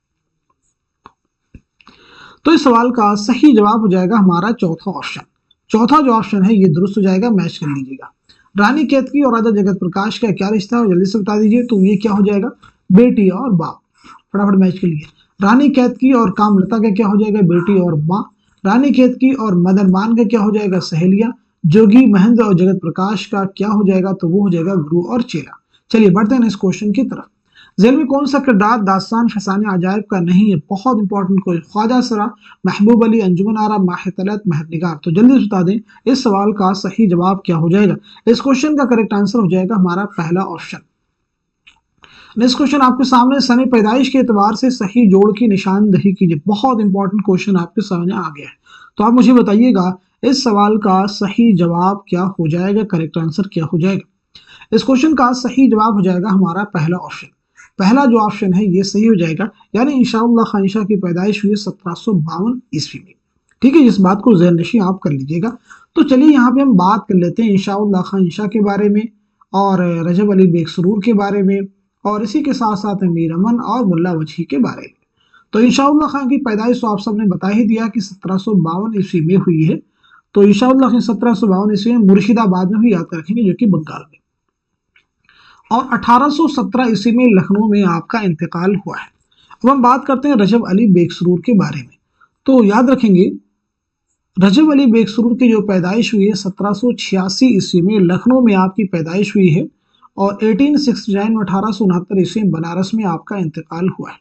तो इस सवाल का सही जवाब हो जाएगा हमारा चौथा ऑप्शन। चौथा जो ऑप्शन है ये दुरुस्त हो जाएगा, मैच कर लीजिएगा। रानी केतकी और राजा जगत प्रकाश का क्या रिश्ता है? जल्दी से बता दीजिए। तो ये क्या हो जाएगा? बेटी और बाप। फटाफट मैच कर लीजिए। रानी केतकी और कामलता का क्या हो जाएगा? बेटी और माँ। रानी केतकी और मदनमान का क्या हो जाएगा? सहेलियां। जोगी महेंद्र और जगत प्रकाश का क्या हो जाएगा? तो वो हो जाएगा गुरु और चेला। चलिए बढ़ते हैं इस क्वेश्चन की तरफ। झेल में कौन सा किरदार दास्तान फसाने अजायब का नहीं है? बहुत इंपॉर्टेंट क्वेश्चन। ख्वाजा सरा, महबूब अली, अंजुमन आरा, माह तलत, महर निगार। तो जल्दी से बता दें इस सवाल का सही जवाब क्या हो जाएगा। इस क्वेश्चन का करेक्ट आंसर हो जाएगा हमारा पहला ऑप्शन। नेक्स्ट क्वेश्चन आपके सामने, सने पैदाइश के एतबार से सही जोड़ की निशानदही कीजिए। बहुत इंपॉर्टेंट क्वेश्चन आपके सामने आ गया है। तो आप मुझे बताइएगा इस सवाल का सही जवाब क्या हो जाएगा, करेक्ट आंसर क्या हो जाएगा। इस क्वेश्चन का सही जवाब हो जाएगा हमारा पहला ऑप्शन। पहला जो ऑप्शन है ये सही हो जाएगा, यानी इंशाअल्लाह खान शाह की पैदाइश हुई 1752 ईस्वी में। ठीक है, इस बात को ज़हन नशीं आप कर लीजिएगा। तो चलिए यहाँ पे हम बात कर लेते हैं इंशाअल्लाह खान शाह के बारे में, और रजब अली बेग सुरूर के बारे में, और इसी के साथ साथ मीर अमन और मुल्ला वजही के बारे में। तो इंशाअल्लाह खान की पैदाइश तो आप सबने बता ही दिया कि 1752 ईस्वी में हुई है। तो इंशाअल्लाह खान 1752 ईस्वी में मुर्शिदाबाद में भी याद रखेंगे, जो कि बंगाल में। और 1817 ईस्वी में लखनऊ में आपका इंतकाल हुआ है। अब हम बात करते हैं रजब अली बेग सुरूर के बारे में। तो याद रखेंगे रजब अली बेग सुरूर की जो पैदाइश हुई है 1786 ईस्वी में लखनऊ में आपकी पैदाइश हुई है, और 1869 में 1869 ईस्वी में बनारस में आपका इंतकाल हुआ है।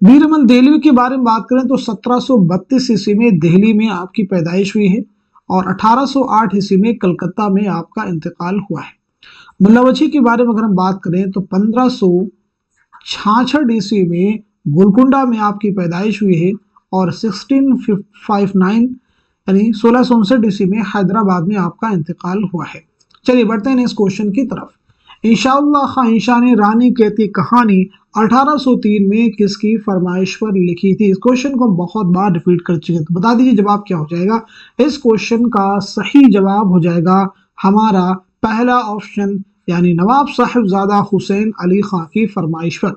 मीर अमन देहलवी के बारे में बात करें तो 1732 ईस्वी में दिल्ली में आपकी पैदाइश हुई है, और 1808 ईस्वी में कलकत्ता में आपका इंतकाल हुआ है। मुल्ला वजही के बारे में अगर हम बात करें तो 1566 ईस्वी में गोलकुंडा में आपकी पैदाइश हुई है, और 1659 यानी 1659 ईस्वी में हैदराबाद में आपका इंतकाल हुआ है। चलिए बढ़ते हैं इस क्वेश्चन की तरफ। इंशाअल्लाह खान शाह ने रानी केतकी कहानी 1803 में किसकी फरमाइश पर लिखी थी? इस क्वेश्चन को हम बहुत बार रिपीट कर चुके हैं, तो बता दीजिए जवाब क्या हो जाएगा। इस क्वेश्चन का सही जवाब हो जाएगा हमारा पहला ऑप्शन, यानी नवाब साहिबजादा हुसैन अली खां की फरमाइश पर।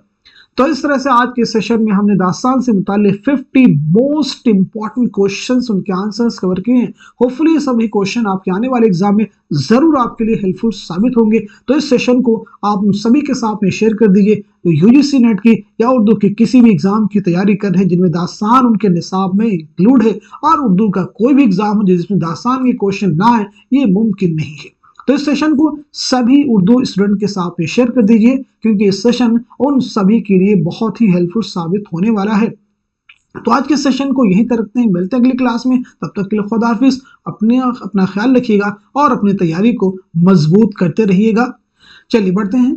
तो इस तरह से आज के सेशन में हमने दास्तान से मुताल्लिक 50 मोस्ट इंपॉर्टेंट क्वेश्चंस, उनके आंसर्स कवर किए हैं। होपफुली ये सभी क्वेश्चन आपके आने वाले एग्जाम में जरूर आपके लिए हेल्पफुल साबित होंगे। तो इस सेशन को आप उन सभी के साथ में शेयर कर दीजिए जो यूजीसी नेट की या उर्दू की किसी भी एग्जाम की तैयारी कर रहे हैं जिनमें दास्तान उनके निसाब में इंक्लूड है, और उर्दू का कोई भी एग्जाम हो जिसमें दास्तान के क्वेश्चन ना आए, ये मुमकिन नहीं है। तो इस सेशन को सभी उर्दू स्टूडेंट के साथ में शेयर कर दीजिए, क्योंकि इस सेशन उन सभी के लिए बहुत ही हेल्पफुल साबित होने वाला है। तो आज के सेशन को यहीं तक रखते हैं, मिलते हैं अगली क्लास में। तब तक के लिए खुदा हाफिज, अपना ख्याल रखिएगा और अपनी तैयारी को मजबूत करते रहिएगा। चलिए बढ़ते हैं